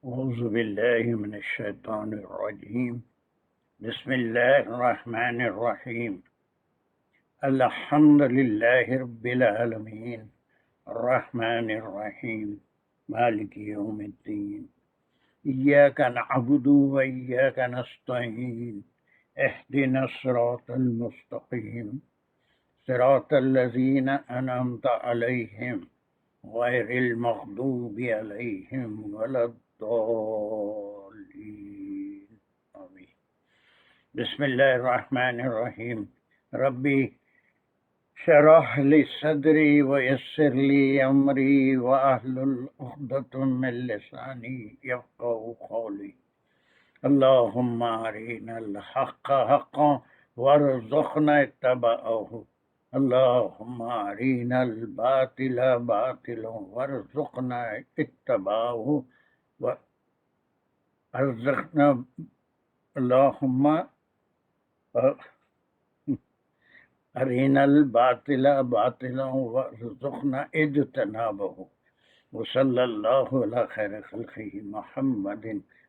أعوذ بالله من الشيطان الرجيم. بسم الله الرحمن الرحيم. الحمد لله رب العالمين الرحمن الرحيم مالك يوم الدين. إياك نعبد وإياك نستعين. اهدنا الصراط المستقيم صراط الذين أنعمت عليهم غير المغضوب عليهم ولا الضالين آمين. بسم الله الرحمن الرحيم. ربي شرح لي صدري ويسر لي أمري واحلل عقدة من لساني يفقهوا قولي. اللهم أرنا الحق حقا وارزقنا اتباعه. اللهم أرنا الباطل باطلا وارزقنا اتباعه. وارزقنا اللهم أرنا الباطل باطلا وارزقنا اجتنابه. وصلى الله على خير خلقه محمد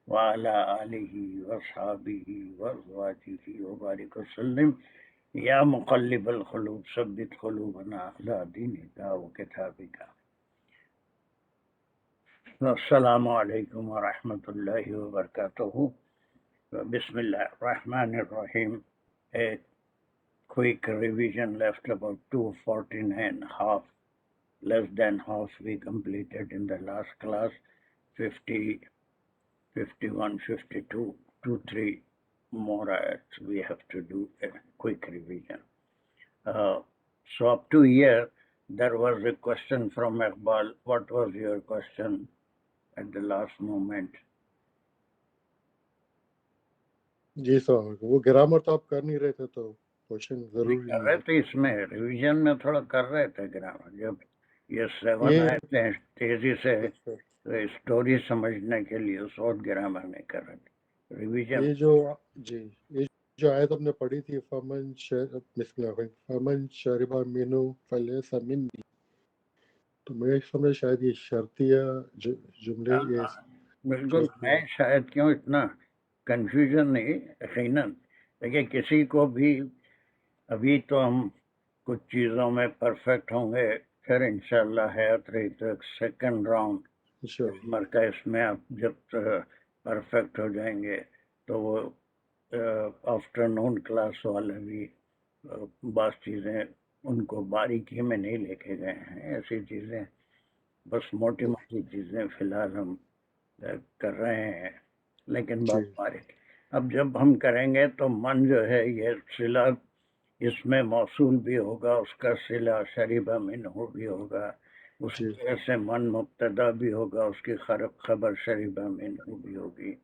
وعلى آله وصحبه وأزواجه وبارك وسلم. یا مقلب القلوب ثبت قلوبنا على دینک وکتابک. السلام علیکم ورحمۃ اللہ وبرکاتہ. بسم اللہ الرحمن الرحیم. A quick revision left about 214 and half, less than half we completed in the last class. 50, 51, 52, 2-3 more ayats we have to do a quick revision. So up to here, there was a question from Iqbal. What was your question at the last moment? جی سر وہ grammar تو آپ کر نہیں رہے تھے تو question ضروری کر رہے تھے، اس میں ریویژن میں تھوڑا کر رہے تھے گرامر. جب یہ 7 آئے تھے تیزی سے اسٹوری سمجھنے کے لیے اس وقت گرامر نہیں کر رہے تھے. ریویژن یہ جو آیت ہم نے پڑھی تھی فمن شربا مینو فلیس منی، تو میرے سمجھ شاید یہ شرطیہ جملے یہ بالکل. میں شاید کیوں اتنا کنفیوژن نہیں، یقیناً دیکھیے کسی کو بھی ابھی تو ہم کچھ چیزوں میں پرفیکٹ ہوں گے، پھر انشاءاللہ حیات رہی تو ایک سیکنڈ راؤنڈ مرکز اس میں آپ جب پرفیکٹ ہو جائیں گے تو وہ آفٹر نون کلاس والے بھی بعض چیزیں ان کو باریکی میں نہیں لے کے گئے ہیں. ایسی چیزیں بس موٹی موٹی چیزیں فی الحال ہم کر رہے ہیں، لیکن بہت باریک. اب جب ہم کریں گے تو من جو ہے یہ صلہ اس میں موصول بھی ہوگا، اس کا صلہ شریبہ منہ بھی ہوگا، اس طرح سے من مبتدا بھی ہوگا، اس کی خبر شریبہ منہ بھی ہوگی.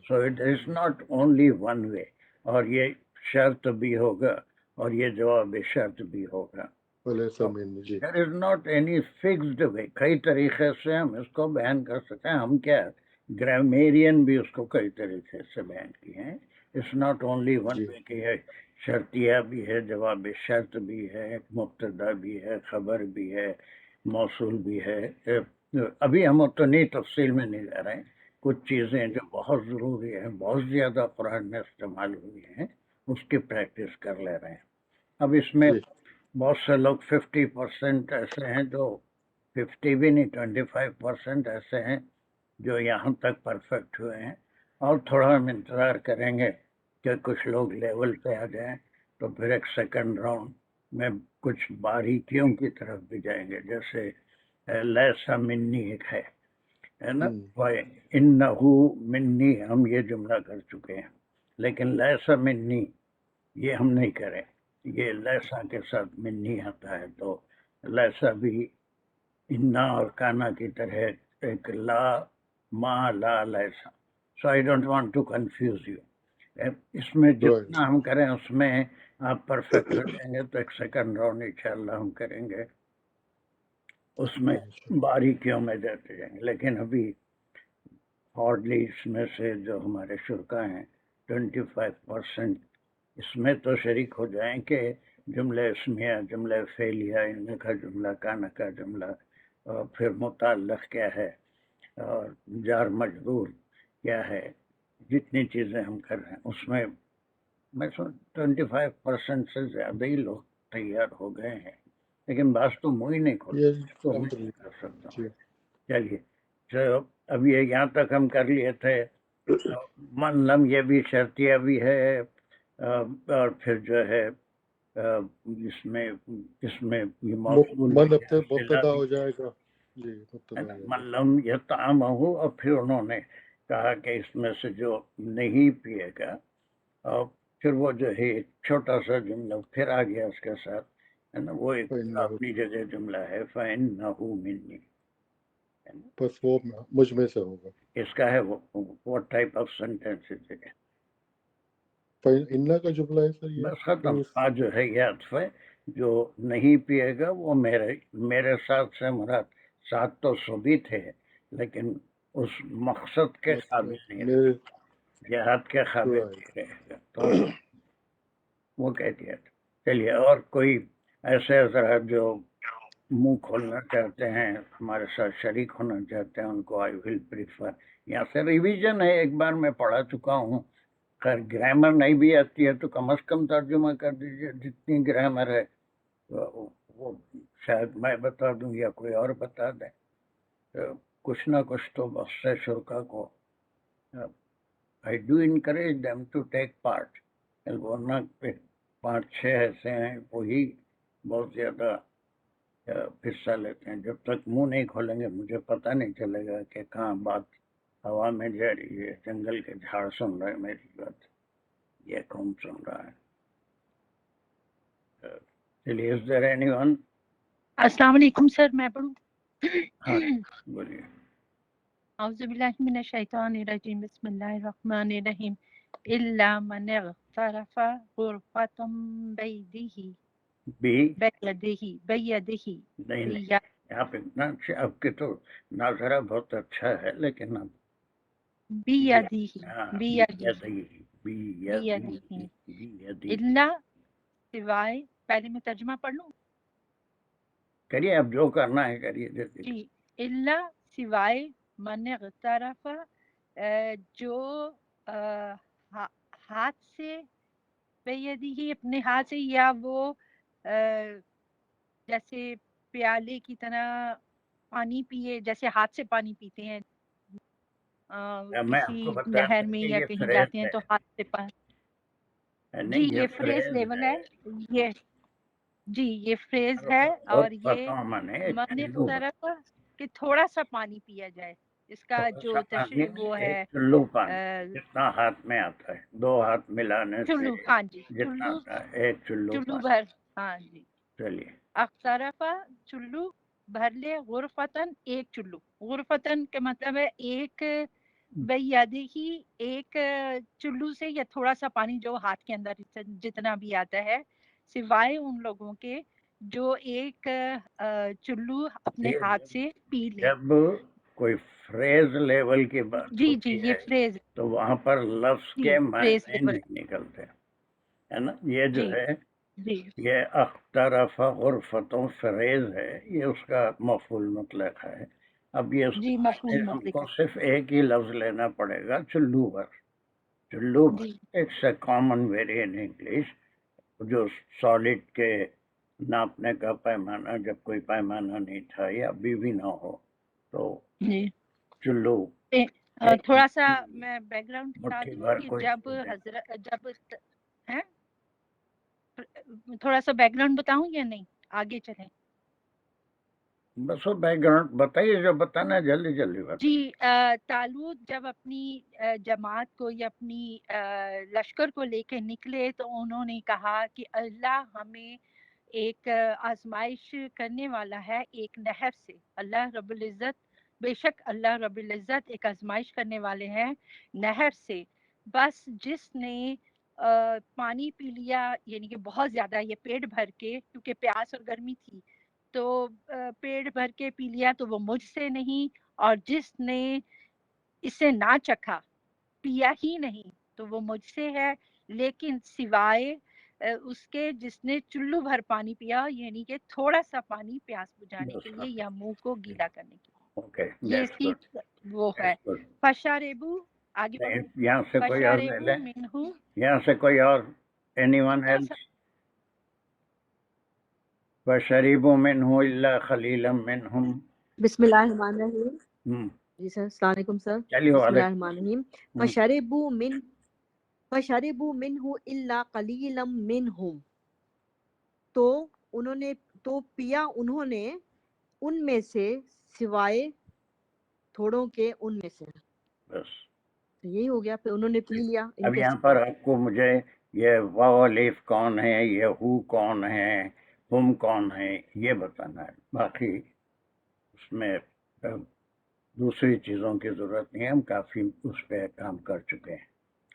So it is not only one وے. اور یہ شرط بھی ہوگا اور یہ جواب شرط بھی ہوگا. There is not any fixed way. کئی طریقے سے ہم اس کو بیان کر سکتے ہیں. ہم کیا گرامیرین بھی اس کو کئی طریقے سے بیان کیے ہیں. It's not only one way کہ ہے شرطیہ بھی ہے، جواب شرط بھی ہے، مبتدا بھی ہے، خبر بھی ہے، موصول بھی ہے. ابھی ہم اتنی تفصیل میں نہیں جا رہے ہیں. کچھ چیزیں جو بہت ضروری ہیں، بہت زیادہ قرآن میں استعمال ہوئی ہیں، اس کی پریکٹس کر لے رہے ہیں. اب اس میں بہت سے لوگ 50% ایسے ہیں جو 50 بھی نہیں 25% ایسے ہیں جو یہاں تک پرفیکٹ ہوئے ہیں، اور تھوڑا ہم انتظار کریں گے کہ کچھ لوگ لیول پہ آ جائیں تو پھر ایک سیکنڈ راؤنڈ میں کچھ باریکیوں کی طرف بھی جائیں گے. جیسے لیسا منی ایک ہے نا، انہو منی ہم یہ جملہ کر چکے ہیں، لیکن لیسا منی یہ ہم نہیں کریں. یہ لیسا کے ساتھ منی آتا ہے تو لیسا بھی انا اور کانا کی طرح ایک لا ما لا لیسا. So I don't want to confuse you. اس میں جتنا ہم کریں اس میں آپ پرفیکٹ ہو جائیں گے تو ایک سیکنڈ راؤنڈ انشاءاللہ ہم کریں گے، اس میں باریکیوں میں جاتے جائیں گے. لیکن ابھی ہارڈلی اس میں سے جو ہمارے شرکا ہیں 25% اس میں تو شریک ہو جائیں کہ جملہ اسمیہ، جملہ فعلیہ، ان کا جملہ، کانا کا جملہ، پھر متعلق کیا ہے، اور جار مجرور کیا ہے، جتنی چیزیں ہم کر رہے ہیں اس میں میں 25% سے زیادہ ہی لوگ تیار ہو گئے ہیں، لیکن بعض تو منہ ہی نہیں کھولتے، یہ تو میں الحمدللہ کر سکتا ہوں۔ جی چلیے، تو اب یہ یہاں تک ہم کر لیے تھے۔ من لم یہ بھی شرطیہ بھی ہے، اور پھر جو ہے اس میں یہ موصول من بھی اب ہے، تک صلہ مبتدا بھی ہو ہے جائے گا، جی ہے مبتدا نا، ہو جائے من گا۔ لم یطعمہ، اور پھر انہوں نے کہا کہ اس میں سے جو نہیں پیے گا، اور پھر وہ جو ہے ایک چھوٹا سا جملہ پھر آ گیا اس کے ساتھ، ہے نا، وہ ایک فَإِنَّهُ، اپنی جگہ جملہ ہے، فَإِنَّهُ مِنِّي، ہے نا۔ بس وہ مجھ میں سے ہوگا۔ اس کا ہے what type of sentence ہے؟ فَإِنَّ کا جملہ ہے سر یہ؟ بس ختم، تو آج جو ہے یہ عطف ہے، جو نہیں پیے گا وہ میرے ساتھ سے مراد ساتھ تو سبھی تھے، لیکن اس مقصد کے قابل نہیں رہے، میرے جہاد کے قابل رائٹ، نہیں رہے گا، تو وہ کہہ دیا تھا۔ چلیے، اور کوئی ایسے حضرات جو منہ کھولنا چاہتے ہیں، ہمارے ساتھ شریک ہونا چاہتے ہیں، ان کو آئی ول پریفر، یہاں سے ریویژن ہے، ایک بار میں پڑھا چکا ہوں، خیر گرامر نہیں بھی آتی ہے تو کم از کم ترجمہ کر دیجیے، جتنی گرامر ہے وہ شاید میں بتا دوں یا کوئی اور بتا دیں، کچھ نہ کچھ تو بس سے شرکا کو I do encourage them to take part، ورنہ 5-6 ایسے ہیں وہی بہت زیادہ حصہ لیتے ہیں، جب تک منہ نہیں کھولیں گے مجھے پتہ نہیں چلے گا کہ کہاں بات ہوا میں جا رہی ہے، جنگل کے جھاڑ سن رہے ہیں میری بات، یہ کون سن رہا ہے۔ چلیے، is there anyone؟ السلام علیکم سر، میں پڑھوں؟ ہاں بولیے۔ اعوذ باللہ من الشیطان الرجیم، بسم اللہ الرحمن الرحیم۔ الا من اغترف غرفۃ بیدہ نہیں، آپ اتنا اچھا، آپ کے تو ناظرہ بہت اچھا ہے، لیکن اب الا سوائے، پہلے میں ترجمہ پڑھ لوں؟ کریے، اب جو کرنا ہے کریے جلدی۔ جی، الا سوائے من اغترف، جو ہاتھ سے، بیدہ اپنے ہاتھ سے، یا وہ جیسے پیالے کی طرح پانی پیے، جیسے ہاتھ سے پانی پیتے ہیں، میں آپ کسی کو بتا نہر دیں میں کہ یا یہ کہیں فریز جاتے ہیں ہے، تو ہاتھ سے پانی۔ جی، نہیں، یہ یہ فریز فریز لیول ہے، ہے، یہ جی یہ فریز ہے، اور اور یہ پتہ میں من چلو، طرف کہ تھوڑا سا پانی پیا جائے، اس کا تھوڑا جو سا پانی، وہ ایک ہے چلو پانی جتنا ہاتھ میں آتا ہے، 2 ہاتھ ملانے سے چلو، ہاں جی، جتنا چلو، آتا ہے، ایک چلو چلو پانی۔ بھر، ہاں جی، چلیے، اقترفا چلو بھر لے، غرفتن ایک چلو، غرفتن کا مطلب ہے ایک، بیادی ہی ایک چلو سے، یا تھوڑا سا پانی جو ہاتھ کے اندر جتنا بھی آتا ہے، سوائے ان لوگوں کے جو ایک چلو اپنے ہاتھ سے پی لیں۔ جب کوئی فریز لیول کی بات جی جی، ہوتی یہ ہے فریز، تو وہاں پر لفظ جی کے فریز معنی لیول، نہیں نکلتے، ہے نا، یہ جو جی ہے جی یہ اخترف غرفتوں فریز ہے، یہ اس کا مفعول مطلق ہے۔ اب یہ جی، مفعول ہم مطلق کو ہے، صرف ایک ہی لفظ لینا پڑے گا، چلو بھر، چلو بھر، جی it's a common very in English, جو سالڈ کے ناپنے کا پیمانہ، جب کوئی پیمانہ نہیں تھا یا ابھی بھی نہ ہو تو جی۔ چلو تھوڑا سا میں بیک گراؤنڈ بتا مٹھی دوں بھر کہ کوئی جب چیز ہے۔ جب ہیں، تھوڑا سا بیک گراؤنڈ بتاؤں یا نہیں، آگے چلیں؟ بس وہ بیک گراؤنڈ بتائیے، جو بتانا ہے جلدی جلدی بتائیے۔ جی، طالوت جب اپنی جماعت کو یا اپنی لشکر کو لے کے نکلے تو انہوں نے کہا کہ اللہ ہمیں ایک آزمائش کرنے والا ہے ایک نہر سے، اللہ رب العزت، بے شک اللہ رب العزت ایک آزمائش کرنے والے ہیں نہر سے، بس جس نے پانی پی لیا، یعنی کہ بہت زیادہ، یہ پیٹ بھر کے، کیونکہ پیاس اور گرمی تھی تو پیٹ بھر کے پی لیا تو وہ مجھ سے نہیں، اور جس نے اسے نہ چکھا، پیا ہی نہیں، تو وہ مجھ سے ہے، لیکن سوائے اس کے جس نے چلو بھر پانی پیا، یعنی کہ تھوڑا سا پانی پیاس بجھانے کے بس لیے یا منہ کو گیلا کرنے کے لیے۔ Okay, یہ that's good. وہ ہے That's good. فشربو آگے نہیں، پڑھوں یہاں سے کوئی اور لے فشربو لیں، منہو یہاں سے کوئی اور anyone تو else؟ وَشَرِبُوا مِنْهُ إِلَّا خَلِيلًا مِّنْهُمْ. بسم اللہ الرحمن الرحیم. جی سر، السلام علیکم سر. چلیے بسم اللہ وعلیکم. الرحمن الرحیم. فشربوا منہ الا قلیلا منہم، تو انہوں نے تو پیا انہوں نے ان میں سے سوائے تھوڑوں کے ان میں سے. بس یہی ہو گیا، پھر انہوں نے پی لیا. اب یہاں پر آپ کو مجھے یہ واو الف کون ہے، یہ ہو کون ہے، ہم کون ہے، یہ بتانا ہے. باقی اس میں دوسری چیزوں کی ضرورت نہیں ہے، ہم کافی اس پہ کام کر چکے ہیں.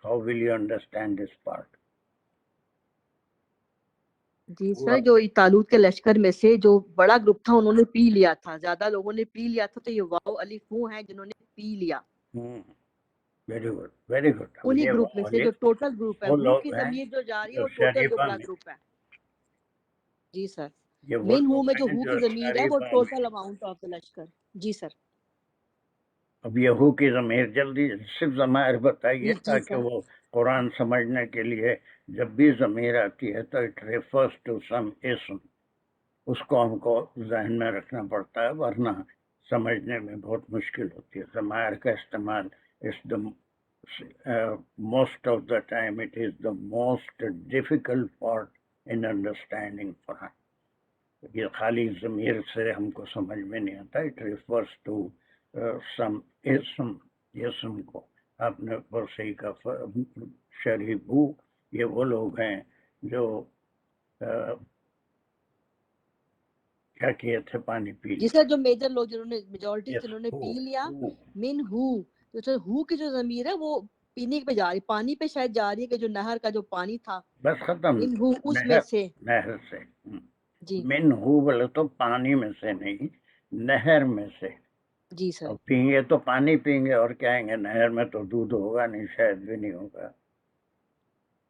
How will you understand this part? جی سر، جو طالوت کے لشکر میں سے جو بڑا گروپ تھا انہوں نے پی لیا تھا، زیادہ لوگوں نے پی لیا تھا، تو یہ واو الف وہ ہیں جنہوں نے پی لیا. Very good, very good. انہی گروپ میں سے جو ٹوٹل گروپ ہے، وہ ہو لوگ کی ہیں ضمیر جو جاری ہے جو وہ ٹوٹل جو شریفہ بڑا میں، گروپ ہے. جی سر، یہ وہ من ہوں لوگ میں جو ہیں ہو جو کی ضمیر ہے وہ شریفہ ٹوٹل میں. اماؤنٹ آف دا لشکر. جی سر. اب یہ ہو کی ضمیر جلدی صرف ضمائر بتائیے جی تاکہ سر. وہ قرآن سمجھنے کے لیے جب بھی ضمیر آتی ہے تو اٹ ریفرس ٹو سم اسم، اس کو ہم کو ذہن میں رکھنا پڑتا ہے، ورنہ سمجھنے میں بہت مشکل ہوتی ہے. ضمائر کا استعمال اس most of the time it is the most difficult part in understanding Quran. یہ خالی ضمیر سے ہم کو سمجھ میں نہیں آتا. اٹ ریفرس ٹو سم اسم کو. آپ نے بہت صحیح کہا. شریبو یہ وہ لوگ ہیں جو کیا کیے تھے، پانی پی جی لیا. سر، جو میجر لوگ جنہوں نے میجورٹی جنہوں نے پی لیا. من ہو، تو سر ہو کی جو ضمیر ہے وہ پینے پہ جا رہی، پانی پہ شاید جا رہی ہے، کہ جو نہر کا جو پانی تھا بس ختم. من ہو اس میں سے. نہر سے. جی من ہو بولے تو پانی میں سے نہیں، نہر میں سے. جی سر. اور پئیں گے تو پانی پئیں گے، اور کیا آئیں گے؟ نہر میں تو دودھ ہوگا نہیں، شاید بھی نہیں ہوگا،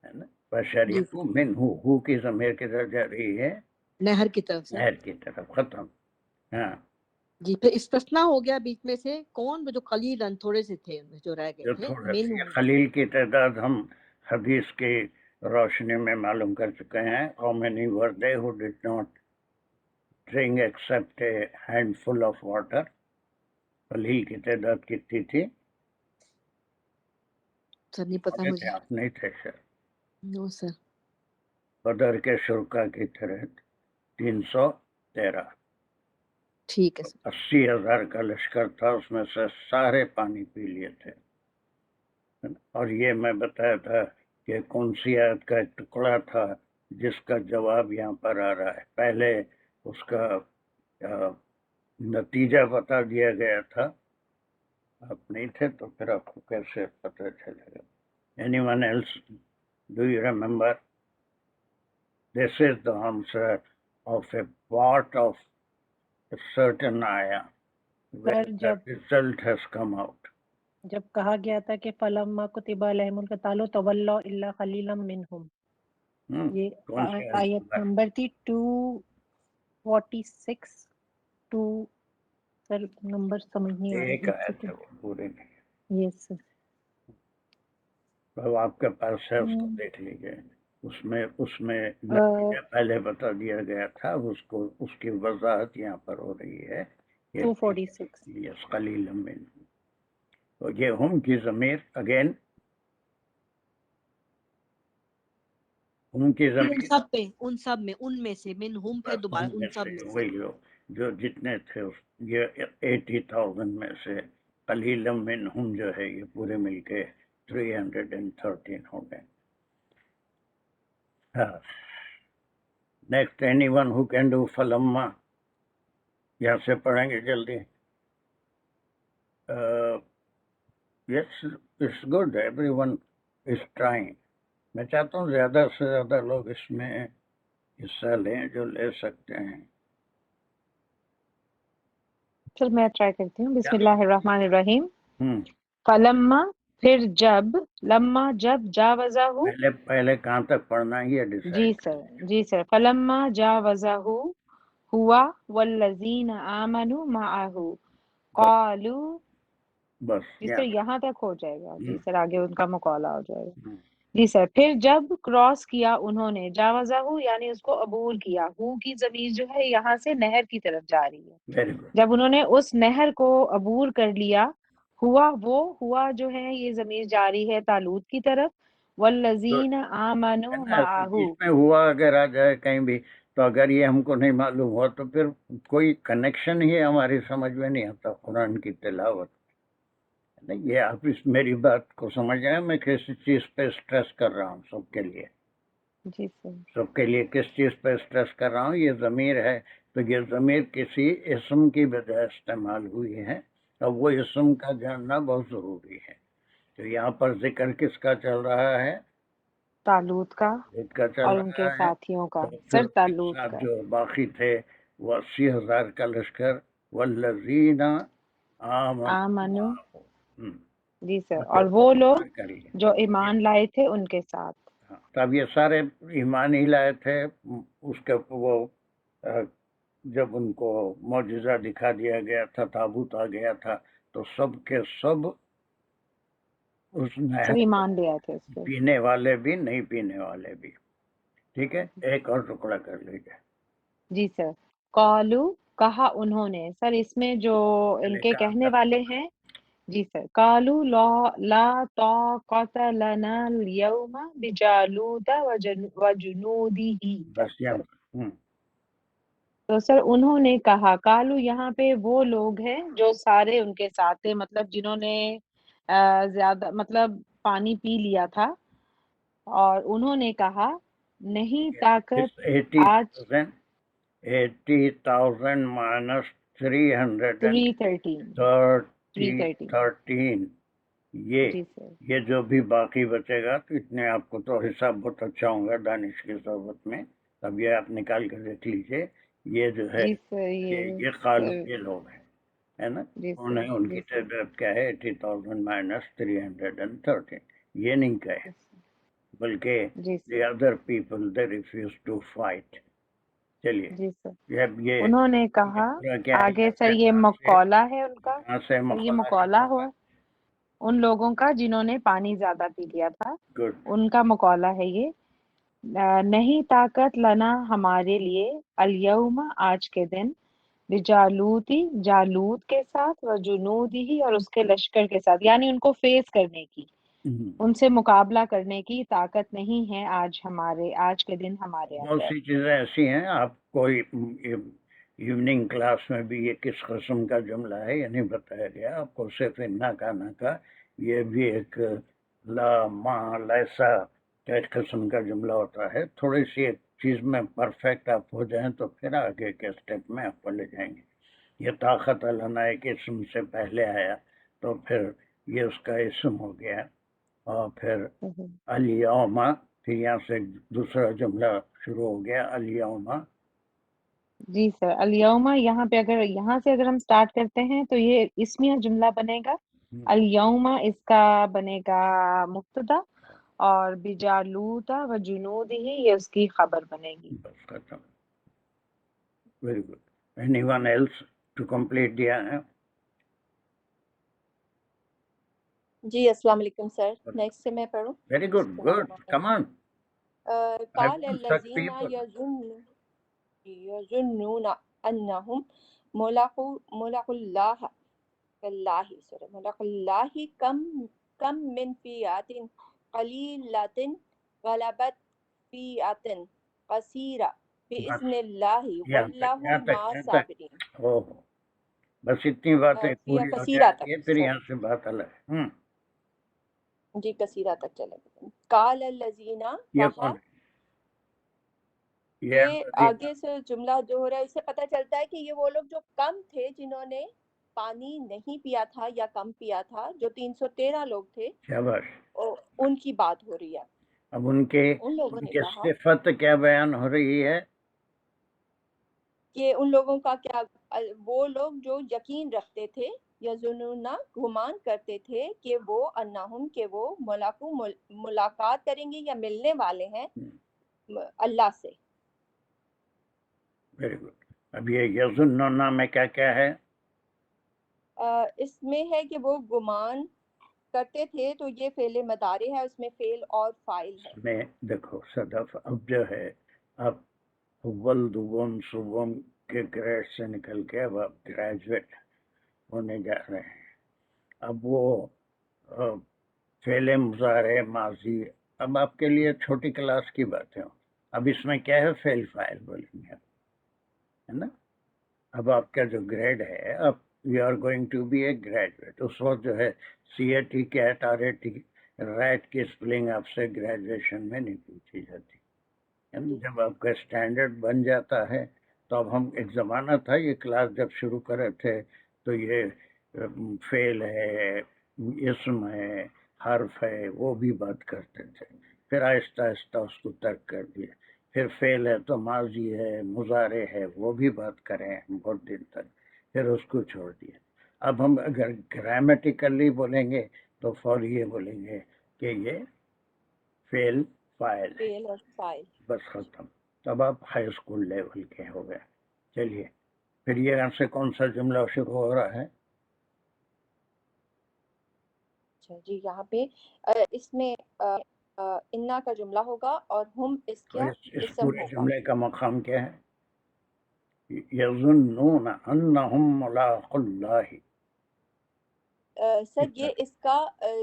ہے نا. بشریبو من ہو کی ضمیر کدھر جا رہی ہے؟ نہر کی طرف. نہر کی طرف. ختم. ہاں جی. پھر استثنا ہو گیا بیچ میں سے کون؟ جو قلیلاً تھوڑے سے تھے جو رہ گئے جو تھے. تھوڑا من سی خلیل کی تعداد ہم حدیث کی روشنی میں معلوم کر چکے ہیں. How many were they who did not drink except a handful of water? خلیل کی تعداد کتنی تھی؟ سر نہیں پتا مجھے. آپ نہیں تھے سر. نو سر. بدر کے شرکا کی طرح 313. ٹھیک ہے سر. 80,000 کا لشکر تھا، اس میں سے سارے پانی پی لیے تھے. اور یہ میں بتایا تھا کہ کون سی آیت کا ایک ٹکڑا تھا جس کا جواب یہاں پر آ رہا ہے. پہلے اس کا نتیجہ بتا دیا گیا تھا. آپ نہیں تھے تو پھر آپ کو کیسے پتہ چلے گا؟ Anyone else? Do you remember? This is the answer of a part of a certain ayah where the result has come out. جب کہا گیا تھا کہ فلما کتب علیہم القتال تولوا الا قلیلا منہم، یہ آیت نمبر تھی 246. ٹو سر نمبر سمجھ نہیں آ ایک رہا آیت ہے وہ پورے نہیں. یس سر. تو آپ کے پاس ہے، اس کو دیکھ لیجیے. اس میں نتیجہ پہلے بتا دیا گیا تھا، اس کی وضاحت یہاں پر ہو رہی ہے. 246. یس قلیل من. تو یہ ہم کی ضمیر اگین، ہم کی ضمیر ان سب پہ، ان سب میں، ان میں سے من ہم پہ دوبارہ ان سب میں سے. وہی جو جتنے تھے یہ 80,000 میں سے قلیل منہم جو ہے یہ پورے مل کے 313 ہو گئے. Next anyone who can do فلما. یہاں سے پڑھیں گے جلدی. Yes it's good, everyone is trying. میں چاہتا ہوں زیادہ سے زیادہ لوگ اس میں حصہ لیں جو لے سکتے ہیں. چل میں ٹرائی کرتی ہوں. بسم اللہ الرحمن الرحیم. ہوں فلما پھر جب، لما جب، جاوزہ ہو. پہلے کہاں تک پڑھنا ہے یہ جی ڈیسائیڈ. سر، جی سر. فلما جاوزہ ہوا والذین آمنوا معہ قالو بس جی یا سر یہاں تک ہو جائے گا. جی سر آگے ان کا مقالہ ہو جائے گا. ہم، جی سر پھر جب کراس کیا انہوں نے جاوزہ یعنی اس کو عبور کیا. ہو کی ضمیر جو ہے یہاں سے نہر کی طرف جا رہی ہے. Very good. جب انہوں نے اس نہر کو عبور کر لیا ہوا جو ہے یہ ضمیر جاری ہے طالوت کی طرف. والذین آمنوا معہو اس میں ہوا اگر آ جائے کہیں بھی تو اگر یہ ہم کو نہیں معلوم ہوا تو پھر کوئی کنیکشن ہی ہماری سمجھ میں نہیں آتا قرآن کی تلاوت. نہیں یہ آپ اس میری بات کو سمجھ رہے ہیں میں کسی چیز پہ اسٹریس کر رہا ہوں سب کے لیے. جی سر سب کے لیے کس چیز پہ اسٹریس کر رہا ہوں. یہ ضمیر ہے تو یہ ضمیر کسی اسم کی وجہ استعمال ہوئی ہے اور وہ اسم کا جاننا بہت ضروری ہے. تو یہاں پر ذکر کس کا چل رہا ہے؟ طالوت کا جس کا چل اور ان کے رہا ہے. ساتھیوں کا. تو پھر سر اس کے طالوت ساتھ کا جو باقی تھے وہ 80,000 کا لشکر والذین آمنوا آمنو ہم، جی سر جو اور وہ لوگ کر لیا. جو ایمان لائے تھے ان کے ساتھ. ہاں، تب یہ سارے ایمان ہی لائے تھے. اس کے وہ جب ان کو معجزہ دکھا دیا گیا تھا تابوت آ گیا تھا تو سب کے سب اس سب نہر ایمان لے آئے تھے اس پہ. پینے والے بھی نہیں پینے والے بھی. ٹھیک ہے ایک اور ٹکڑا کر لیجیے. جی سر قالو کہا انہوں نے. سر اس میں جو ان کے کہاں کہنے تک والے ہیں جی سر قالو لا طاقت لنا اليوم بجالوت وجنودہ. بس یہاں ہم، تو سر انہوں نے کہا کالو یہاں پہ وہ لوگ ہیں جو سارے ان کے ساتھ تھے مطلب جنہوں نے زیادہ مطلب پانی پی لیا تھا اور انہوں نے کہا نہیں طاقت آج 80,000 minus 313 یہ جی سر یہ جو بھی باقی بچے گا تو اتنے آپ کو تو حساب بہت اچھا ہوگا دانش کی صحبت میں. اب یہ آپ نکال کر دیکھ لیجئے. یہ جو ہے جی سر یہ قالو سر کے لوگ ہیں ہے نا. جی سر انہیں ان جی کی سر تعداد کیا ہے 80,000 minus 313. یہ نہیں کہے بلکہ جی the sir other people they refuse to fight. چلیے جی سر یہ انہوں نے یہ کہا پورا کیا ہے آگے سر یہ مقولہ ہے ان کا. کہاں سے سر یہ مقالہ مقولہ شروع ہوا ہوگا؟ ان لوگوں کا جنہوں نے پانی زیادہ پی لیا تھا گڈ. ان کا مقولہ ہے یہ. نہیں طاقت لنا ہمارے لیے الیوم آج کے دن بجالوتی جالوت کے ساتھ و جنودی اور اس کے لشکر کے ساتھ یعنی ان کو فیس کرنے کی ان سے مقابلہ کرنے کی طاقت نہیں ہے آج کے دن ہمارے بہت اندر. سی چیزیں ایسی ہیں آپ کوئی ایوننگ کلاس میں بھی یہ کس قسم کا جملہ ہے یہ نہیں بتایا گیا آپ کو. صرف نہ کا یہ بھی ایک لا ما لیسا ایک قسم کا جملہ ہوتا ہے. تھوڑی سی ایک چیز میں پرفیکٹ آپ ہو جائیں تو پھر آگے کے اسٹیپ میں آپ کو لے جائیں گے. یہ طاقت علنا ایک اسم سے پہلے آیا تو پھر یہ اس کا اسم ہو گیا اور پھر الیوم پھر یہاں سے دوسرا جملہ شروع ہو گیا الیوم. جی سر الیوم یہاں پہ اگر ہم سٹارٹ کرتے ہیں تو یہ اسمیہ جملہ بنے گا. الیوم اس کا بنے گا مبتدا اور بجالوت و جنود ہی یہ اس کی خبر بنے گی. بس ختم. Very good. Anyone else to complete دیا ہے. جی السلام علیکم سر. نیکسٹ سے میں پڑھوں. ویری گڈ گڈ کم آن. قال الذین یظنون انہم ملاقو اللہ کم من فیات قلیلۃ غلبت فیات کثیرہ باذن اللہ واللہ مع الصابرین. بس اتنی باتیں پوری ہو کثیرہ جائیں گی تک پھر سر. یہاں سے بات الگ ہے. جی کثیرہ تک چلے گا. قال الذین یہ کہا کون یہ آگے سے جملہ جو ہو رہا ہے اس سے پتہ چلتا ہے کہ یہ وہ لوگ جو کم تھے جنہوں نے پانی نہیں پیا تھا یا کم پیا تھا جو 313 لوگ تھے شاباش. ان کی بات ہو رہی ہے. اب ان کے ان لوگوں نے کہا صفت کیا بیان ہو رہی ہے کہ ان لوگوں کا کیا وہ لوگ جو یقین رکھتے تھے یظنون گمان کرتے تھے کہ وہ انہم کہ وہ ملاقات کریں گے یا ملنے والے ہیں اللہ سے. Very good. اب یہ یظنون میں کیا کیا ہے اس میں ہے کہ وہ گمان کرتے تھے، تو یہ فعل مضارع ہے، اس میں فعل اور فاعل ہے۔ میں دیکھو صدف، اب جو ہے اب اول دوم صوبم کے گریڈ سے نکل کے اب آپ گریجویٹ ہونے جا رہے ہیں۔ اب وہ فعل مضارع ماضی اب آپ کے لیے چھوٹی کلاس کی باتیں ہوں۔ اب اس میں کیا ہے، فعل فاعل بولیں گے ہے نا۔ اب آپ کا جو گریڈ ہے، اب you are going to be a graduate, اس وقت جو ہے CAT کیٹ RAT رائٹ کی اسپلنگ آپ سے گریجویشن میں نہیں پوچھی جاتی ہے نا۔ جب آپ کا اسٹینڈرڈ بن جاتا ہے تو اب ہم ایک زمانہ تھا، یہ کلاس جب شروع کرے تھے تو یہ فعل ہے، اسم ہے، حرف ہے، وہ بھی بات کرتے تھے، پھر آہستہ آہستہ اس کو ترک کر دیا۔ پھر فعل ہے تو ماضی ہے، مضارع ہے، وہ بھی بات کریں بہت دن تک، پھر اس کو چھوڑ دیا۔ اب ہم اگر گرامیٹیکلی بولیں گے تو فوری یہ بولیں گے کہ یہ فعل فاعل ہے، فعل اور فاعل۔ بس ختم۔ تب آپ ہائی اسکول لیول کے ہو گئے۔ چلیے پھر یہ یہاں سے کون سا جملہ شروع ہو رہا ہے؟ اچھا جی، یہاں پہ اس میں انا کا جملہ ہوگا اور ہم اس تو کا اس اسم پورے ہوگا۔ جملے کا مقام کیا ہے؟ یظنون انہم ملاقو اللہ۔ سر یہ اس کا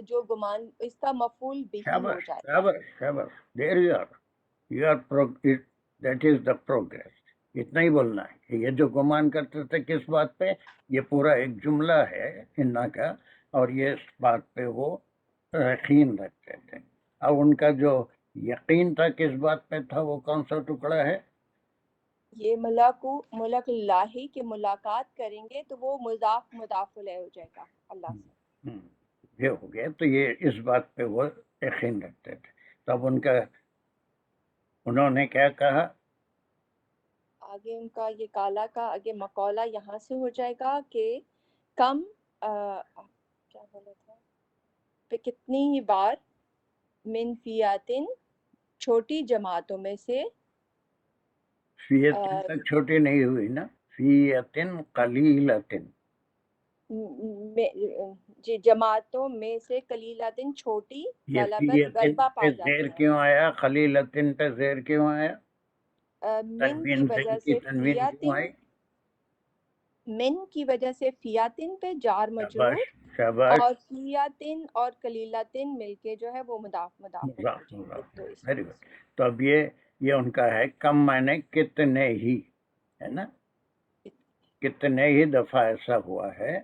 جو گمان، اس کا مفعول بھی ہو شاباش جائے گا۔ شاباش شاباش، there you are that is the progress. اتنا ہی بولنا ہے کہ یہ جو گمان کرتے تھے کس بات پہ، یہ پورا ایک جملہ ہے انا کا، اور یہ اس بات پہ وہ یقین رکھتے تھے۔ اب ان کا جو یقین تھا کس بات پہ تھا، وہ کون سا ٹکڑا ہے؟ یہ ملک اللہ کی ملاقات کریں گے تو وہ مضاف الیہ ہو جائے گا اللہ سے۔ یہ ہو گیا، تو یہ اس بات پہ وہ یقین رکھتے تھے۔ تب انہوں نے کیا کہا؟ آگے ان کا یہ کالا کا آگے مقولہ یہاں سے ہو جائے گا کہ کم کیا بولا تھا پہ کتنی ہی بار من فیاتن چھوٹی جماعتوں میں سے فیتن تک چھوٹی نہیں ہوئی نا، فیتن قلیلتن، جی جماعتوں میں سے قلیلتن چھوٹی یہ غلبت فیتن غلبہ پہ پا جاتی زیر ہیں۔ کیوں آیا؟ قلیلتن پہ زیر کیوں آیا؟ من کی تنوین وجہ کی سے تنوین کیوں فیاتن، آئی؟ من کی وجہ سے فیاتن پہ جار شاباش مجرور، شاباش، اور فیاتن اور قلیلتن مل کے جو ہے وہ مضاف ہو مضاف جائیں گے، مضاف، تو اس ویری وجہ گڈ۔ سے تو اب یہ ان کا ہے کم معنی کتنے ہی، ہے نا، کتنے ہی دفعہ ایسا ہوا ہے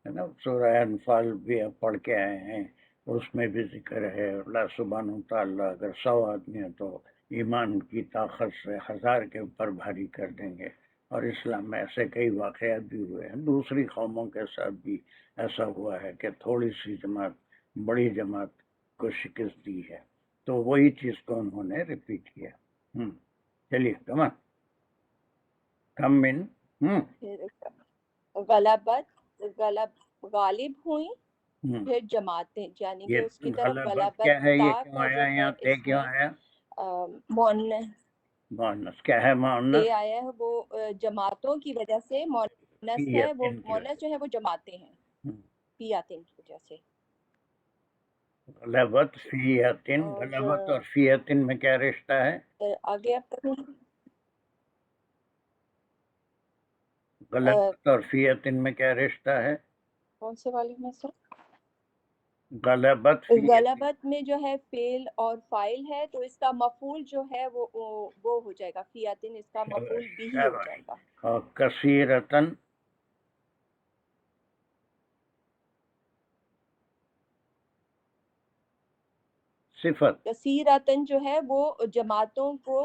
نا۔ سورہ انفال بھی آپ پڑھ کے آئے ہیں، اس میں بھی ذکر ہے اللہ سبحانہ وتعالیٰ اگر 100 آدمی ہیں تو ایمان کی طاقت سے 1000 کے اوپر بھاری کر دیں گے۔ اور اسلام میں ایسے کئی واقعات بھی ہوئے ہیں، دوسری قوموں کے ساتھ بھی ایسا ہوا ہے کہ تھوڑی سی جماعت بڑی جماعت کو شکست دی ہے، تو وہی چیز کو انہوں نے ریپیٹ کیا۔ چلیے کم من غالب ہوئیں پھر جماعتیں، یعنی کہ یہ اس کی طرف غلبت غلبت کیا ہے، یہ تا کیوں کا جو آیا ہے یہاں، تے اس کیوں میں آیا؟ مؤنث مؤنث کیا ہے؟ مؤنث تے آیا ہے وہ جماعتوں کی وجہ سے، مؤنث ہے وہ، فیتن کی مؤنث وجہ جو ہے وہ جماعتیں ہیں سے، فیاتن کی وجہ سے۔ غلبت فیتن، اور غلبت اور فیتن میں کیا رشتہ ہے؟ آگے آپ پڑھیں۔ غلبت اور فیتن میں کیا رشتہ ہے؟ کون سے والے میں سر؟ غلبت فیتن، غلبت میں جو ہے فعل اور فاعل ہے، تو اس کا مفعول جو ہے وہ ہو جائے گا فیاتن، اس کا مفعول بھی ہی ہو جائے گا۔ اور کثیرتن، صفت، کثیراتن جو ہے وہ جماعتوں کو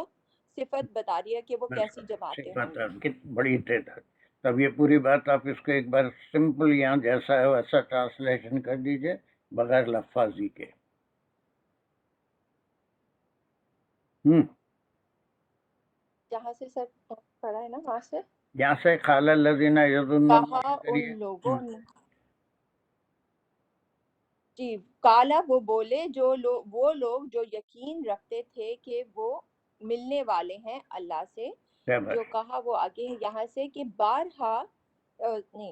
صفت بتا رہی ہے کہ وہ کیسی جماعتیں ہوں صفت گی۔ بڑی تعداد۔ تب یہ پوری بات آپ اس کو ایک بار سمپل یہاں جیسا ہے ویسا ٹرانسلیشن کر دیجئے بغیر لفاظی کے۔ جہاں سے سر پڑھا ہے نا وہاں سے یہاں سے قال الذین یظنون کہا سے کریے۔ ان لوگوں نے، جی کالا وہ بولے وہ لوگ جو یقین رکھتے تھے کہ وہ ملنے والے ہیں اللہ سے، جو کہا وہ آگے ہے یہاں سے کہ بارہا نہیں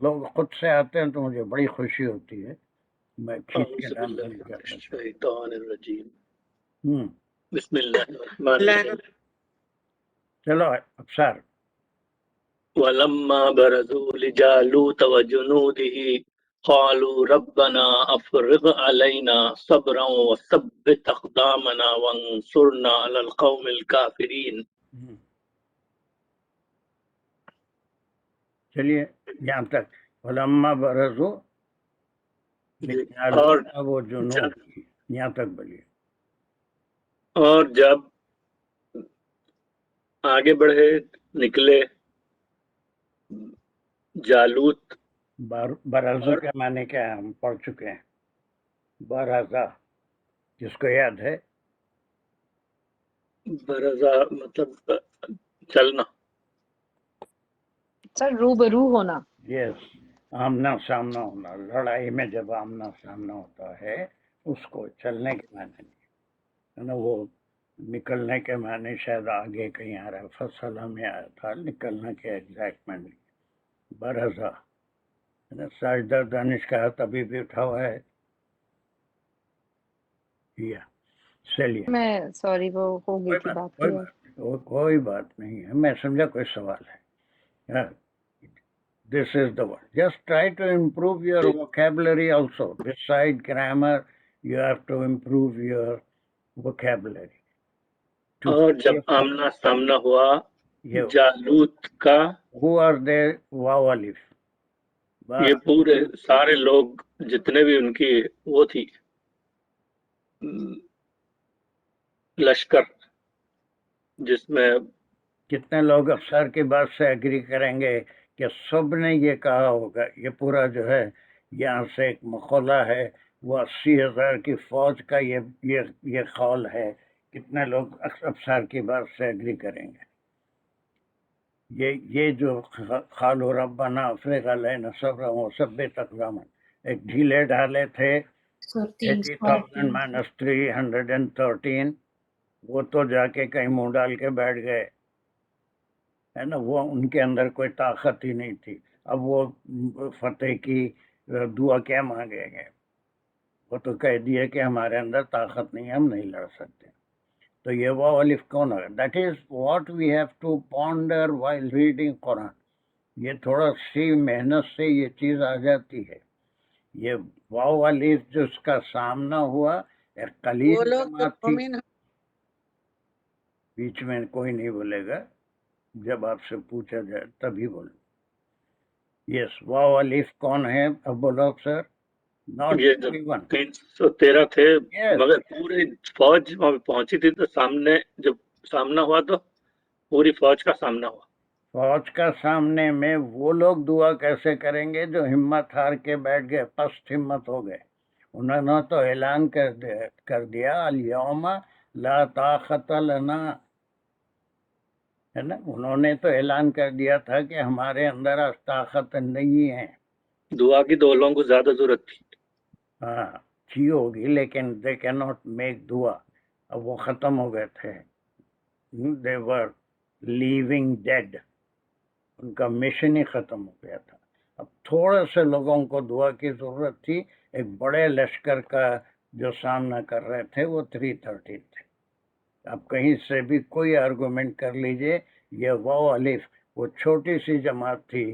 لوگ خود سے آتے ہیں تو مجھے بڑی خوشی ہوتی ہے، میں کھینچ کے اعوذ نام باللہ نہیں من کرنا چاہتا۔ الشیطان الرجیم ہوں، بسم اللہ الرحمن الرحیم چلو افسر، ولما برزوا لجالوت وجنوده قالوا ربنا افرغ علينا صبرا وثبت اقدامنا وانصرنا على القوم الكافرين. چلیے یہاں تک علما برزو اور وہ جنوب یہاں تک بولیے۔ جب آگے بڑھے نکلے جالوت برازو کے معنی کیا ہے؟ ہم پڑھ چکے ہیں برازا، جس کو یاد ہے؟ برزا مطلب چلنا، سر روبرو ہونا. یس، آمنا سامنا ہونا، لڑائی میں جب آمنا سامنا ہوتا ہے اس کو چلنے کے معنی نہیں ہے نا، وہ نکلنے کے معنی شاید آگے کہیں آ رہا ہے، فصل میں آیا تھا، نکلنا کے ایگزیکٹ معنی برزا ہے نا۔ ساجدہ دانش کا ہاتھ ابھی بھی اٹھا ہوا ہے یا چلیے میں سوری وہ ہو گئی تھی بات کوئی کلیئر. بات کوئی بات نہیں ہے، میں سمجھا کوئی سوال ہے۔ This is the word. Just try to improve your vocabulary also. Beside grammar, you have to improve your vocabulary. اور جب آمنا سامنا ہوا یہ جالوت کا، who are they? واو الف، یہ پورے سارے لوگ جتنے بھی ان کی وہ تھی لشکر، جس میں کتنے لوگ افسر کی بات سے ایگری کریں گے کہ سب نے یہ کہا ہوگا، یہ پورا جو ہے یہاں سے ایک مقولہ ہے، وہ 80,000 کی فوج کا یہ قول ہے، کتنے لوگ افسر کی بات سے ایگری کریں گے؟ یہ جو قالوا ربنا افرغ علینا صبرا وثبت اقدامنا، ایک ڈھیلے ڈھالے تھے 80,000 مائنس 313، وہ تو جا کے کہیں منہ ڈال کے بیٹھ گئے ہے نا، وہ ان کے اندر کوئی طاقت ہی نہیں تھی۔ اب وہ فتح کی دعا کیا مانگیں گے؟ وہ تو کہہ دیے کہ ہمارے اندر طاقت نہیں، ہم نہیں لڑ سکتے۔ تو یہ واو الف کون ہے؟ That is what we have to ponder while reading Quran. یہ تھوڑا سی محنت سے یہ چیز آ جاتی ہے۔ یہ واو الف جس کا سامنا ہوا ایک قلیل جماعت تھی، بیچ میں کوئی نہیں بولے گا، جب آپ سے پوچھا جائے تبھی بولیں۔ یس، واو الف کون ہے؟ اب بولو سر۔ ناٹ یہ ایوری ون۔ 313 تھے، مگر پوری فوج وہاں پہنچی تھی، تو سامنے جب سامنا ہوا تو پوری فوج کا سامنا ہوا۔ فوج کا سامنے میں وہ لوگ دعا کیسے کریں گے جو ہمت ہار کے بیٹھ گئے، پست ہمت ہو گئے؟ انہوں نے تو اعلان کر دیا الیوم لا طاقت لنا، ہے نا، انہوں نے تو اعلان کر دیا تھا کہ ہمارے اندر اب طاقت نہیں ہے۔ دعا کی تو لوگوں کو زیادہ ضرورت تھی، ہاں تھی ہوگی، لیکن دے کی ناٹ میک دعا، اب وہ ختم ہو گئے تھے، دے ور لیونگ ڈیڈ، ان کا مشن ہی ختم ہو گیا تھا۔ اب تھوڑے سے لوگوں کو دعا کی ضرورت تھی، ایک بڑے لشکر کا جو سامنا کر رہے تھے وہ 313 تھے۔ اب کہیں سے بھی کوئی آرگومنٹ کر لیجئے، یہ واو الف وہ چھوٹی سی جماعت تھی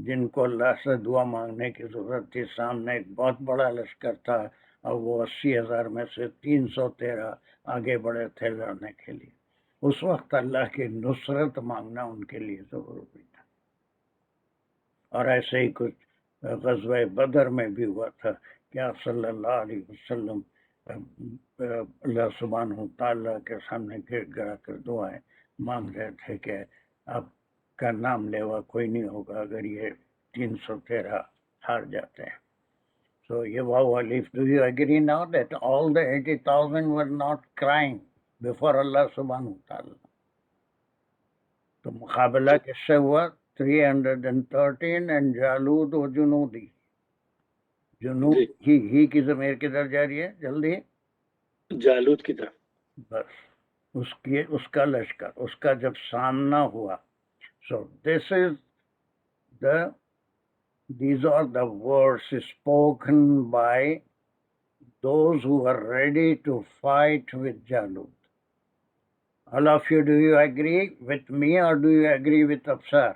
جن کو اللہ سے دعا مانگنے کی ضرورت تھی، سامنے ایک بہت بڑا لشکر تھا اور وہ 80,000 میں سے 313 آگے بڑھے تھے لڑنے کے لیے۔ اس وقت اللہ کی نصرت مانگنا ان کے لیے ضروری تھا۔ اور ایسے ہی کچھ غزوہ بدر میں بھی ہوا تھا کہ آپ صلی اللہ علیہ وسلم اللہ سبحانہ تعالیٰ کے سامنے گر گرا کر دعائیں مانگ رہے تھے کہ آپ کا نام لیوا کوئی نہیں ہوگا اگر یہ 313 ہار جاتے ہیں۔ So یہ واو الف، do you agree now that all the 80,000 were not crying before Allah سبحانہ تعالیٰ؟ تو مقابلہ کس سے ہوا؟ 313 and جالوت و جنودی، جنود ہی کی ضمیر کدھر جا رہی ہے جلدی؟ جالوت کی طرف۔ بس اس کا لشکر، اس کا جب سامنا ہوا، سو دس از دا These are the words spoken by those who are ready to fight with Jalut. All of you, do you agree with me or do you agree with Afsar?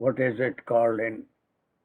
what is it called in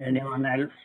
Anyone else?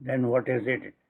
then what is it?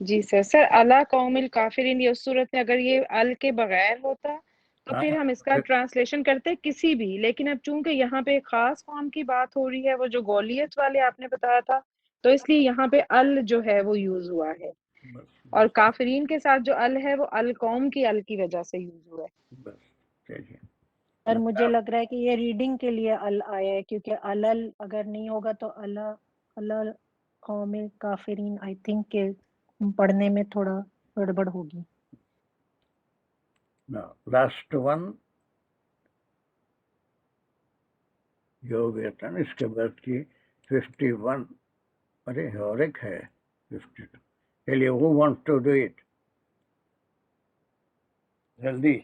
جی سر الا قوم الکافرین، یہ اس صورت میں اگر یہ ال کے بغیر ہوتا تو ہاں، پھر ہم اس کا ٹرانسلیشن کرتے کسی بھی، لیکن اب چونکہ یہاں پہ ایک خاص قوم کی بات ہو رہی ہے، وہ جو گولیت والے آپ نے بتایا تھا، تو اس لیے یہاں پہ ال جو ہے وہ یوز ہوا ہے، اور کافرین کے ساتھ جو ال ہے وہ القوم کی ال کی وجہ سے یوز ہوا ہے۔ بس چلیے اور مجھے لگ رہا ہے کہ یہ ریڈنگ کے لیے ال آیا ہے، کیونکہ الل اگر نہیں ہوگا تو اللہ قوم کافرین، آئی تھنک کہ پڑھنے میں تھوڑا گڑبڑ ہوگی۔ لاسٹ ون جو ہو گیا تھا نا، اس کے بعد کی 51، ارے اور ایک ہے 52۔ چلیے who wants to do it جلدی؟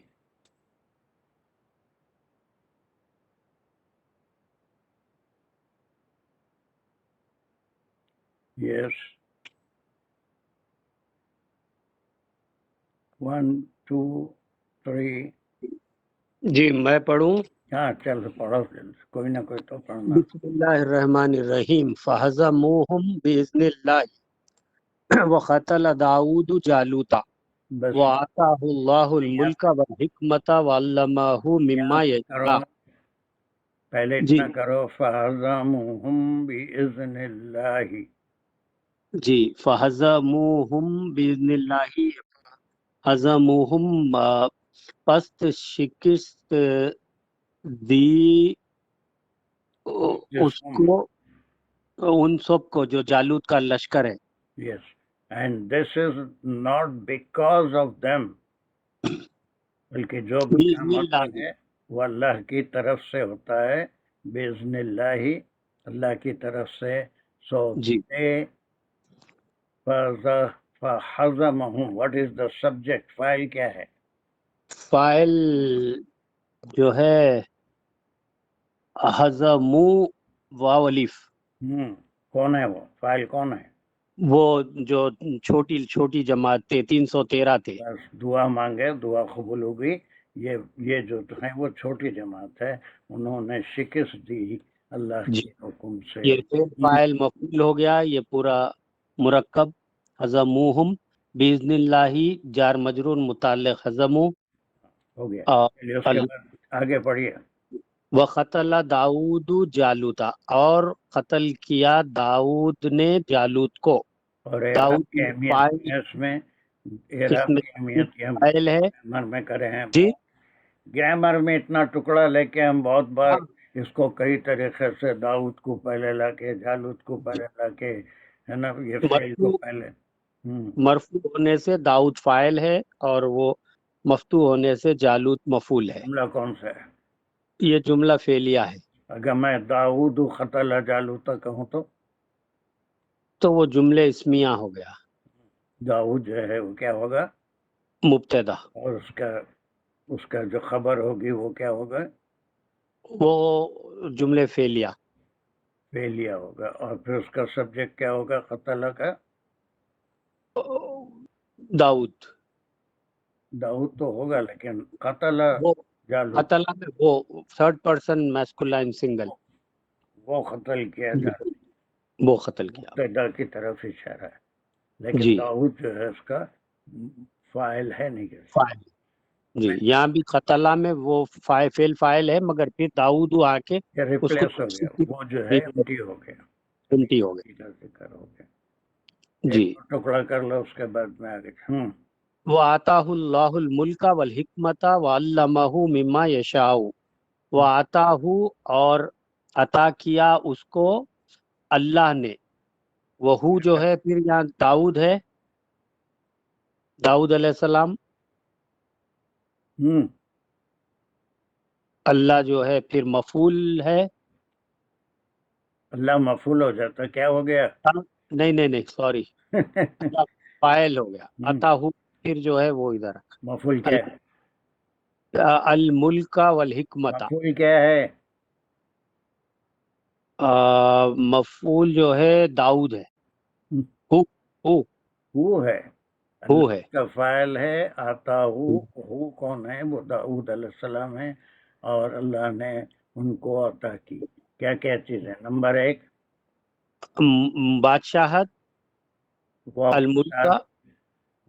یس 1 2 3۔ جی میں پڑھوں۔ ہاں چل پڑھو، کوئی نہ کوئی تو پڑھنا۔ بسم اللہ الرحمن الرحیم۔ فہزموہم بإذن اللہ وقتل داود جالوتا بس وآتاہ اللہ الملک والحکمت وعلمہ مما کرو، یشاء۔ پہلے جی اتنا کرو، فَهَزَمُوهُمْ بِإِذْنِ اللَّهِ۔ جی فہزموہم بإذن اللہ، ہزموہم پست شکست دی اس کو، ان سب کو جو جالوت کا لشکر ہے۔ Yes, and this is not because of them، بلکہ جو بھی بإذن کام ہوتا اللہ، ہے وہ اللہ کی طرف سے ہوتا ہے، بِإِذْنِ اللَّهِ، اللہ کی طرف سے۔ سو جی فَحَزَمَهُمْ، what is the subject، file کیا ہے؟ فائل جو ہے ہزمو واو الف، کون ہے وہ فائل، کون ہے؟ وہ جو چھوٹی جماعت تھے، 313 تھے۔ بس دعا مانگے، دعا قبول ہوگی۔ یہ جو ہیں وہ چھوٹی جماعت ہے، انہوں نے شکست دی اللہ جی کے حکم سے۔ یہ فائل مفعول ہو گیا، یہ پورا مرکب ہزموہم باذن اللہ، جار مجرور متعلق ہزمو، ہو گیا۔ چلیے اس کے بعد آگے پڑھیے۔ وقتل داؤد جالوتا، اور قتل کیا داؤد نے جالوت کو۔ اور داؤد اعراب کی اہمیت فائل، ہے اس میں، اس اعراب میں کی اہمیت یہ ہم فائل ہے۔ گرامر میں کرے ہیں، جی گرامر میں اتنا ٹکڑا لے کے ہم بہت بار اس کو کئی طریقے سے داؤد کو پہلے لا کے، جالوت کو پہلے لا کے، ہے نا، یہ فعل کو پہلے۔ مرفوع ہونے سے داؤد فائل ہے، اور وہ مفتوح ہونے سے جالوت مفعول ہے۔ جملہ کون سا ہے؟ یہ جملہ فعلیہ ہے، اگر میں داؤد قتل جالوتا کہوں تو وہ جملے اسمیہ ہو گیا، داؤد جو ہے وہ کیا ہوگا؟ مبتدا، اور اس کا جو خبر ہوگی وہ کیا ہوگا؟ وہ جملے فعلیہ۔ فعلیہ ہوگا۔ اور پھر اس کا سبجیکٹ کیا ہوگا قتل کا؟ داؤد تو ہوگا، لیکن قتل وہ جالوت، قتل میں وہ تھرڈ پرسن میسکولائن سنگل، وہ قتل کیا جالوت، وہ قتل کیا۔ مبتدا کی طرف اشارہ ہے، لیکن جی داؤد جو ہے اس کا فاعل ہے نہیں کہ فائل، جی یہاں بھی قتلہ میں وہ فعل فائل ہے، مگر پھر داؤد آ کے اس کو ریپلیس ہو گیا، وہ جو ہے امٹی ہو گیا، امٹی ہو گیا۔ کا ذکر ہو گیا۔ جی ایک ٹکڑا کر لو، اس کے بعد میں آگے۔ وَآتَاهُ اللَّهُ الْمُلْكَ وَالْحِكْمَةَ وَعَلَّمَهُ مِمَّا يَشَاءُ، وَآتَاهُ اور عطا کیا اس کو اللہ نے، وہو جو ہے پھر یہاں داؤد ہے، داؤد علیہ السلام، اللہ جو ہے پھر مفعول ہے، اللہ مفعول ہو جاتا، کیا ہو گیا؟ نہیں سوری، اللہ فاعل ہو گیا، عطاہو پھر جو ہے وہ ادھر مفعول کیا ہے؟ الملک والحکمت، مفعول کیا ہے؟ مفعول جو ہے داؤد ہے، وہ ہے، ہو اللہ ہے، کا فاعل ہے، آتا ہو کون ہے؟ وہ داؤد علیہ السلام ہے، اور اللہ نے ان کو عطا کی کیا کیا چیزیں؟ نمبر 1 بادشاہت، الملک،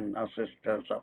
Inna, sisters of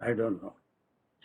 I don't know.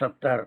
70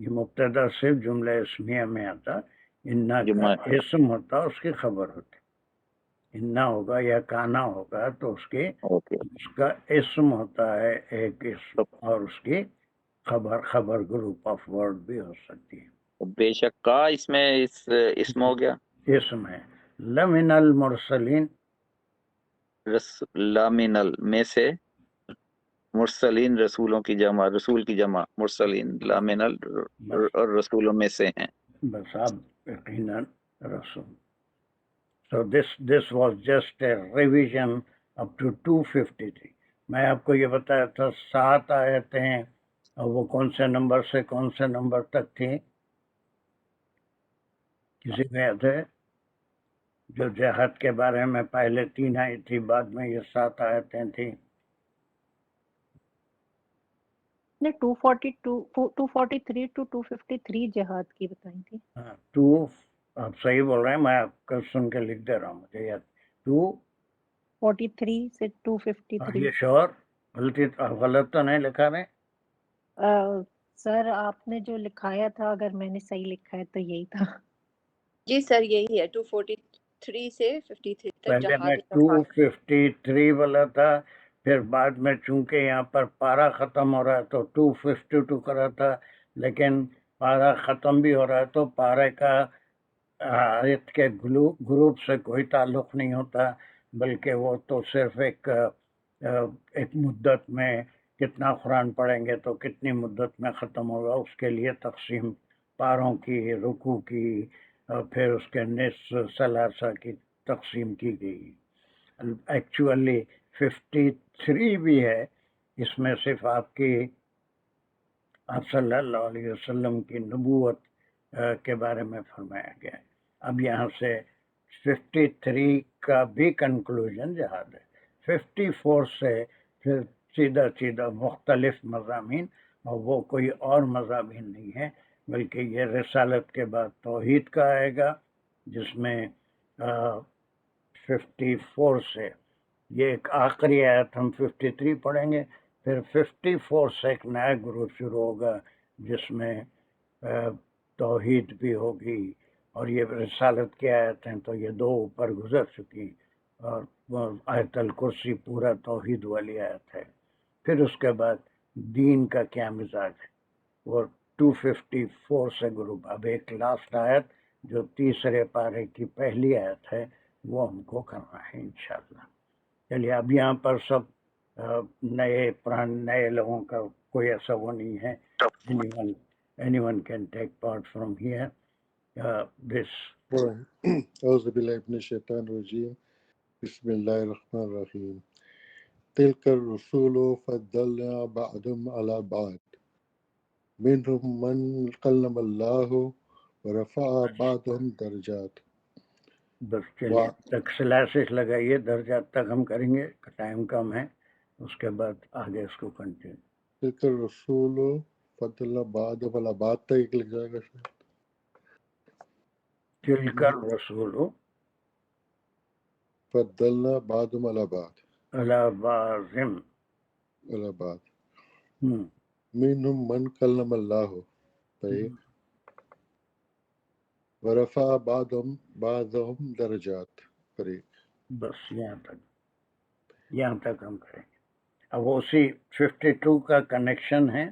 یہ مبتدا صرف جملہ اسمیہ میں آتا، انا کا اسم ہوتا اس کی خبر ہوتی، انا ہوگا یا کانا ہوگا تو اس کا اسم ہوتا ہے ایک اسم، اور اس کی خبر گروپ آف ورڈ بھی ہو سکتی ہے۔ بے شک کا اس میں اسم ہو گیا، اسم ہے۔ لمن المرسلین، لامن میں سے، مرسلین رسولوں کی جمع، رسول کی جمع مرسلین، لامن اور رسولوں میں سے ہیں، بس آپ یقیناً رسول۔ So this was just a revision up to 253۔ میں آپ کو یہ بتایا تھا 7 آیتیں، اور وہ کون سے نمبر سے کون سے نمبر تک تھی؟ کسی کو یاد ہے؟ جو جہاد کے بارے میں پہلے 3 آئی تھی، بعد میں یہ 7 آیتیں تھیں۔ 243 to 253 جہاد کی بتائی تھی۔ ہاں، آپ صحیح بول رہے ہیں، میں آپ کو سن کے لکھ دے رہا ہوں، مجھے یاد 243 سے 253۔ یہ شور غلط تو نہیں لکھا رہے؟ سر آپ نے جو لکھایا تھا، اگر میں نے صحیح لکھا ہے تو یہی تھا۔ جی سر یہی ہے، 243 سے 53 تک پہلے جہاد میں 253 بولا تھا، پھر بعد میں چونکہ یہاں پر پارا ختم ہو رہا ہے تو 252 کرا تھا، لیکن پارا ختم بھی ہو رہا ہے تو پارے کا آیت کے گروپ سے کوئی تعلق نہیں ہوتا، بلکہ وہ تو صرف ایک مدت میں کتنا قرآن پڑھیں گے تو کتنی مدت میں ختم ہوگا، اس کے لیے تقسیم پاروں کی، رکوع کی، اور پھر اس کے نصف ثلاثہ کی تقسیم کی گئی۔ ایکچولی 53 بھی ہے، اس میں صرف آپ صلی اللہ علیہ وسلم کی نبوت کے بارے میں فرمایا گیا ہے۔ اب یہاں سے 53 کا بھی کنکلوژن جہاد ہے، 54 سے پھر سیدھا مختلف مضامین، اور وہ کوئی اور مضامین نہیں ہے، بلکہ یہ رسالت کے بعد توحید کا آئے گا، جس میں 54 سے یہ ایک آخری آیت ہم 53 پڑھیں گے، پھر 54 سے ایک نیا گروپ شروع ہوگا جس میں توحید بھی ہوگی، اور یہ رسالت کی آیت ہیں تو یہ 2 اوپر گزر چکی، اور آیت الکرسی پورا توحید والی آیت ہے۔ پھر اس کے بعد دین کا کیا مزاج ہے، وہ 254 سے گروپ۔ اب ایک لاسٹ آیت جو تیسرے پارے کی پہلی آیت ہے، وہ ہم کو کرنا ہے انشاءاللہ۔ چلیے، اب یہاں پر سب نئے لوگوں کا کوئی ایسا وہ نہیں ہے، anyone can take part from here. This اعوذ باللہ من الشیطان الرجیم، بسم اللہ الرحمن الرحیم۔ تلک الرسول فضلنا بعضهم على بعض منهم من کلم اللہ ورفع بعضهم درجات۔ بس چلیے تک سلاسس لگائیے، درجات تک ہم کریں گے، ٹائم کم ہے، اس کے بعد آگے اس کو کنٹینیو۔ تلک الرسول فضلنا بعضهم على بعض تک لکھ جائے گا شاید۔ تلک الرسول فضلنا بعضهم على بعض علی بعض على بعض منهم من کلم اللہ، صحیح، ورفع بعضهم درجات، صحیح۔ بس یہاں تک ہم کریں گے۔ اب اسی 52 کا کنیکشن ہے،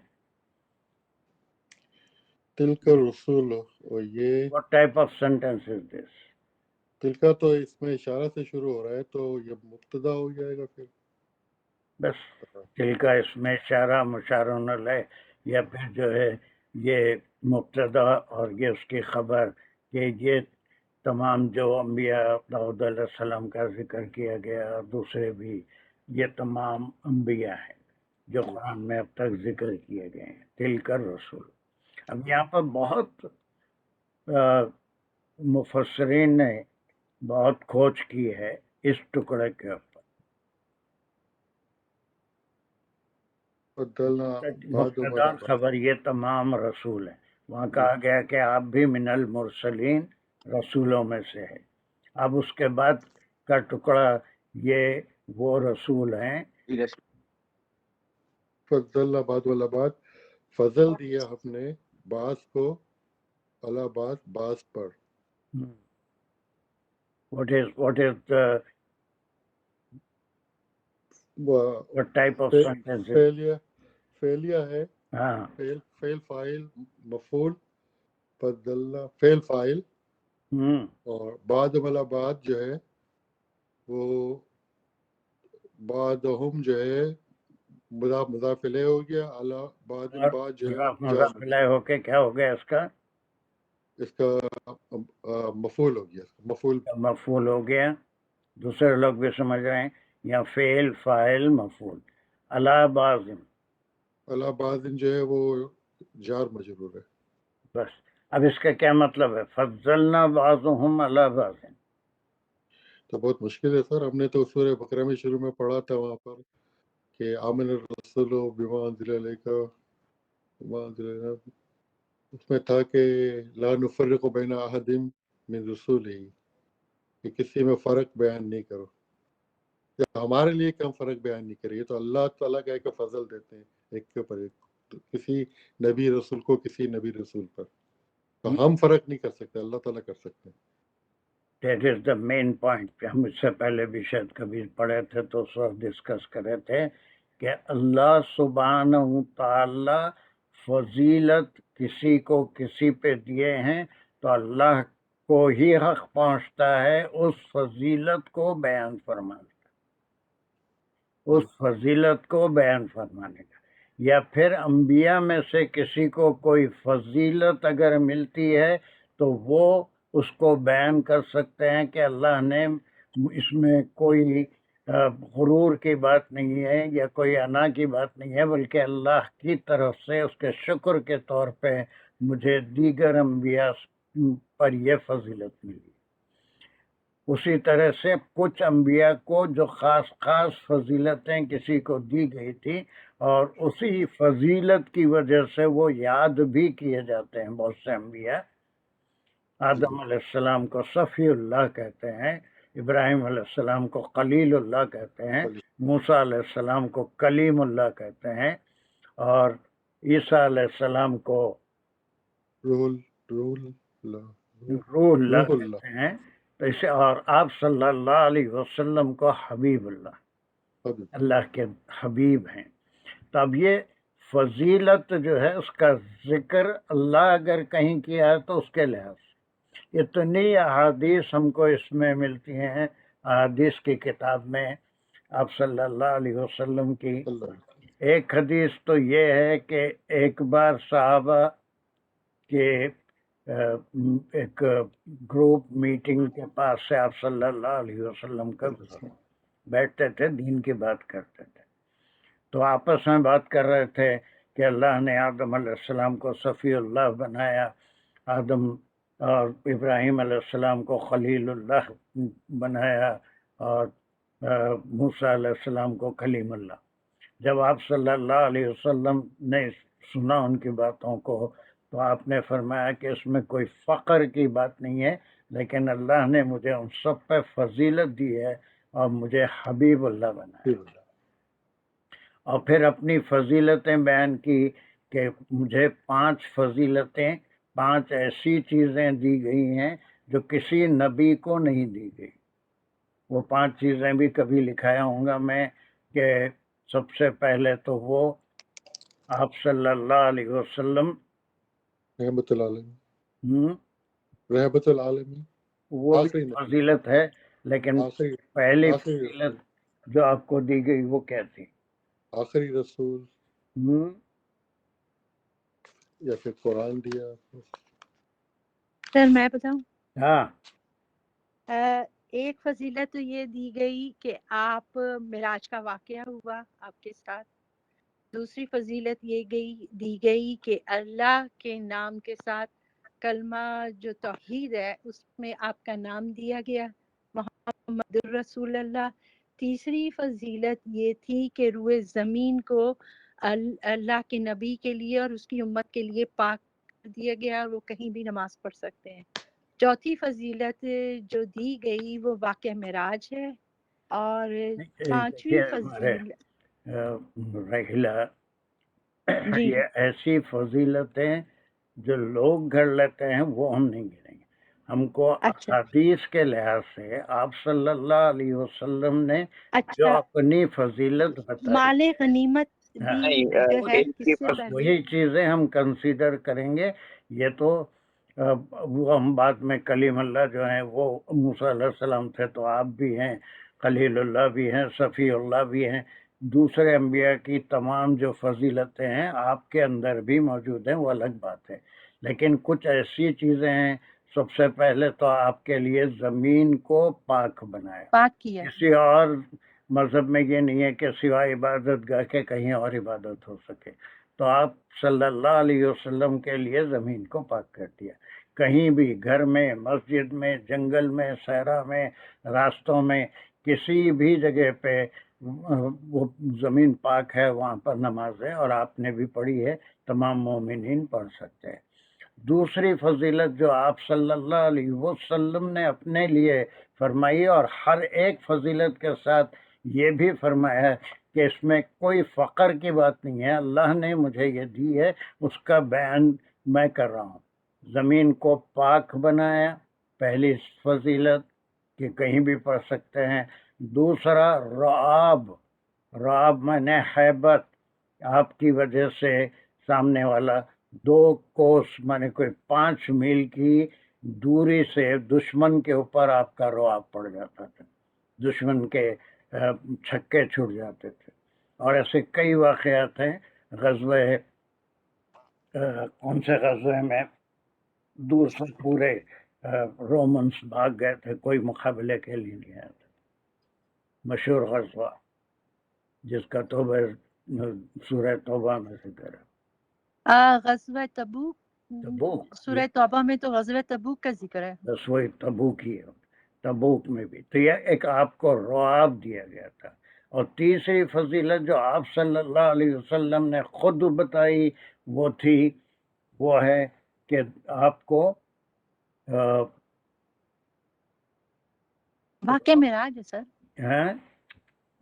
تلک الرسول، اور یہ what type of sentence is this؟ تلکا تو اس میں اشارہ سے شروع ہو رہا ہے تو یہ مبتدا ہو جائے گا پھر۔ بس تلکا اس میں اشارہ مشارون علیہ، یا پھر جو ہے یہ مبتدا اور یہ اس کی خبر، کہ یہ تمام جو انبیاء داؤد علیہ السلام کا ذکر کیا گیا اور دوسرے بھی، یہ تمام انبیاء ہیں جو قرآن میں اب تک ذکر کیے گئے ہیں۔ تلک الرسول۔ اب یہاں پر بہت مفسرین نے بہت کھوج کی ہے اس ٹکڑے کے اوپر۔ مبتدا خبر یہ تمام رسول ہیں، وہاں کہا گیا کہ آپ بھی من المرسلین، رسولوں میں سے ہے۔ اب اس کے بعد کا ٹکڑا یہ وہ رسول ہیں، فضل بعد والا بعد، فضل دیا ہم نے بعض کو علی بعض بعض پر. What is the what type of sentence is? فعلیہ ہے. ہاں فعل فاعل مفعول بدلنا فعل فاعل اور بعد والا بعد جو ہے وہ بعدہم جو ہے مضاف مضاف الیہ ہو گیا. اعلی بعد بعد جو ہے مضاف الیہ ہو کے کیا ہو گیا اس کا مفعول ہو گیا. مفعول ہو گیا. دوسرے لوگ بھی سمجھ رہے ہیں یا فعل فاعل مفعول. علی بعض جو ہے وہ جار مجرور ہے. بس اب اس کا کیا مطلب ہے؟ فضلنا بعضهم علی بعض. تو بہت مشکل ہے سر. ہم نے تو سورہ بقرہ میں شروع میں پڑھا تھا وہاں پر کہ آمن الرسول بما انزل الیک اس میں تھا کہ لا نفرق بین احد من رسولہ کہ کسی میں فرق بیان نہیں کرو. ہمارے لیے کہ ہم فرق بیان نہیں کریں. یہ تو اللہ تعالیٰ کا ایک فضل دیتے ہیں ایک کے اوپر ایک، کسی نبی رسول کو کسی نبی رسول پر. تو ہم فرق نہیں کر سکتے، اللہ تعالیٰ کر سکتے ہیں. That is the main point. ہم اس سے پہلے بھی شاید کبھی پڑھے تھے تو اس وقت ڈسکس کرے تھے کہ اللہ سبحانہ تعالی فضیلت کسی کو کسی پہ دیے ہیں تو اللہ کو ہی حق پہنچتا ہے اس فضیلت کو بیان فرمانے کا، اس فضیلت کو بیان فرمانے کا. یا پھر انبیاء میں سے کسی کو کوئی فضیلت اگر ملتی ہے تو وہ اس کو بیان کر سکتے ہیں کہ اللہ نے اس میں کوئی غرور کی بات نہیں ہے یا کوئی انا کی بات نہیں ہے، بلکہ اللہ کی طرف سے اس کے شکر کے طور پہ مجھے دیگر انبیاء پر یہ فضیلت ملی. اسی طرح سے کچھ انبیاء کو جو خاص خاص فضیلتیں کسی کو دی گئی تھی اور اسی فضیلت کی وجہ سے وہ یاد بھی کیے جاتے ہیں. بہت سے انبیاء آدم علیہ السلام کو صفی اللہ کہتے ہیں، ابراہیم علیہ السلام کو خلیل اللہ کہتے ہیں، موسیٰ علیہ السلام کو کلیم اللہ کہتے ہیں، اور عیسیٰ علیہ السلام کو روح اللہ کہتے ہیں. تو اسے اور آپ صلی اللہ علیہ وسلم کو حبیب اللہ، اللہ کے حبیب ہیں. تو اب یہ فضیلت جو ہے اس کا ذکر اللہ اگر کہیں کیا ہے تو اس کے لحاظ سے اتنی احادیث ہم کو اس میں ملتی ہیں. احادیث کی کتاب میں آپ صلی اللہ علیہ وسلم کی ایک حدیث تو یہ ہے کہ ایک بار صحابہ کے ایک گروپ میٹنگ کے پاس سے آپ صلی اللہ علیہ وسلم کا بیٹھتے تھے، دین کی بات کرتے تھے. تو آپس میں بات کر رہے تھے کہ اللہ نے آدم علیہ السلام کو صفی اللہ بنایا، آدم اور ابراہیم علیہ السلام کو خلیل اللہ بنایا، اور موسیٰ علیہ السلام کو کلیم اللہ. جب آپ صلی اللہ علیہ وسلم نے سنا ان کی باتوں کو تو آپ نے فرمایا کہ اس میں کوئی فخر کی بات نہیں ہے، لیکن اللہ نے مجھے ان سب پہ فضیلت دی ہے اور مجھے حبیب اللہ بنایا. اور پھر اپنی فضیلتیں بیان کی کہ مجھے 5 فضیلتیں، 5 ایسی چیزیں دی گئی ہیں جو کسی نبی کو نہیں دی گئی. وہ 5 چیزیں بھی کبھی لکھایا ہوں گا میں کہ سب سے پہلے تو وہ آپ صلی اللہ علیہ وسلم رحمت العالمین وہ بھی فضیلت ہے، لیکن پہلی فضیلت جو آپ کو دی گئی وہ کیا تھی؟ آخری رسول یا پھر قرآن دیا. سر میں بتاؤں؟ ہاں. ایک فضیلت تو یہ دی گئی کہ آپ معراج کا واقعہ ہوا آپ کے ساتھ. دوسری فضیلت یہ دی گئی کہ اللہ کے نام کے ساتھ کلمہ جو توحید ہے اس میں آپ کا نام دیا گیا، محمد الرسول اللہ. تیسری فضیلت یہ تھی کہ روئے زمین کو اللہ کے نبی کے لیے اور اس کی امت کے لیے پاک دیا گیا، وہ کہیں بھی نماز پڑھ سکتے ہیں. چوتھی فضیلت جو دی گئی وہ واقعہ معراج ہے. اور 5ویں فضیلت یہ ایسی فضیلتیں جو لوگ گھڑ لیتے ہیں وہ ہم نہیں گریں گے. ہم کو اچھا حدیث کے لحاظ سے آپ صلی اللہ علیہ وسلم نے جو اچھا اپنی فضیلت بتائی مال غنیمت ہاں، بھی نہیں جو ہے ایک کس کی سے بس پہلے وہی چیزیں ہم کنسیڈر کریں گے. یہ تو وہ ہم بعد میں کلیم اللہ جو ہیں وہ موسیٰ علیہ السلام تھے تو آپ بھی ہیں، خلیل اللہ بھی ہیں، صفی اللہ بھی ہیں، دوسرے انبیاء کی تمام جو فضیلتیں ہیں آپ کے اندر بھی موجود ہیں، وہ الگ بات ہے. لیکن کچھ ایسی چیزیں ہیں، سب سے پہلے تو آپ کے لیے زمین کو پاک بنایا. پاک کیا کسی اور مذہب میں یہ نہیں ہے کہ سوائے عبادت گاہ کے کہیں اور عبادت ہو سکے. تو آپ صلی اللہ علیہ وسلم کے لیے زمین کو پاک کر دیا. کہیں بھی گھر میں، مسجد میں، جنگل میں، صحرا میں، راستوں میں، کسی بھی جگہ پہ وہ زمین پاک ہے، وہاں پر نماز ہے، اور آپ نے بھی پڑھی ہے، تمام مومنین پڑھ سکتے ہیں. دوسری فضیلت جو آپ صلی اللہ علیہ وسلم نے اپنے لیے فرمائی، اور ہر ایک فضیلت کے ساتھ یہ بھی فرمایا ہے کہ اس میں کوئی فقر کی بات نہیں ہے، اللہ نے مجھے یہ دی ہے، اس کا بیان میں کر رہا ہوں. زمین کو پاک بنایا، پہلی فضیلت کہ کہیں بھی پڑھ سکتے ہیں. دوسرا رعب مانے حیبت، آپ کی وجہ سے سامنے والا 2 کوس مانے کوئی 5 میل کی دوری سے دشمن کے اوپر آپ کا رعب پڑ جاتا تھا، دشمن کے چھکے چھوٹ جاتے تھے. اور ایسے کئی واقعات ہیں. غزوہ کون سے غزوے میں دور سے پورے رومنس بھاگ گئے تھے، کوئی مقابلے کے لیے نہیں آیا تھا. مشہور غزوہ جس کا توبہ سورہ توبہ میں ذکر ہے. غزوہ تبوک تبوک، سورہ توبہ میں تو غزوہ تبوک کا ذکر ہے. بس وہی تبوک ہی ہے. تبوک میں بھی تو یہ ایک آپ کو رعب دیا گیا تھا. اور تیسری فضیلت جو آپ صلی اللہ علیہ وسلم نے خود بتائی وہ ہے کہ آپ کو واقعہ معراج ہے سر،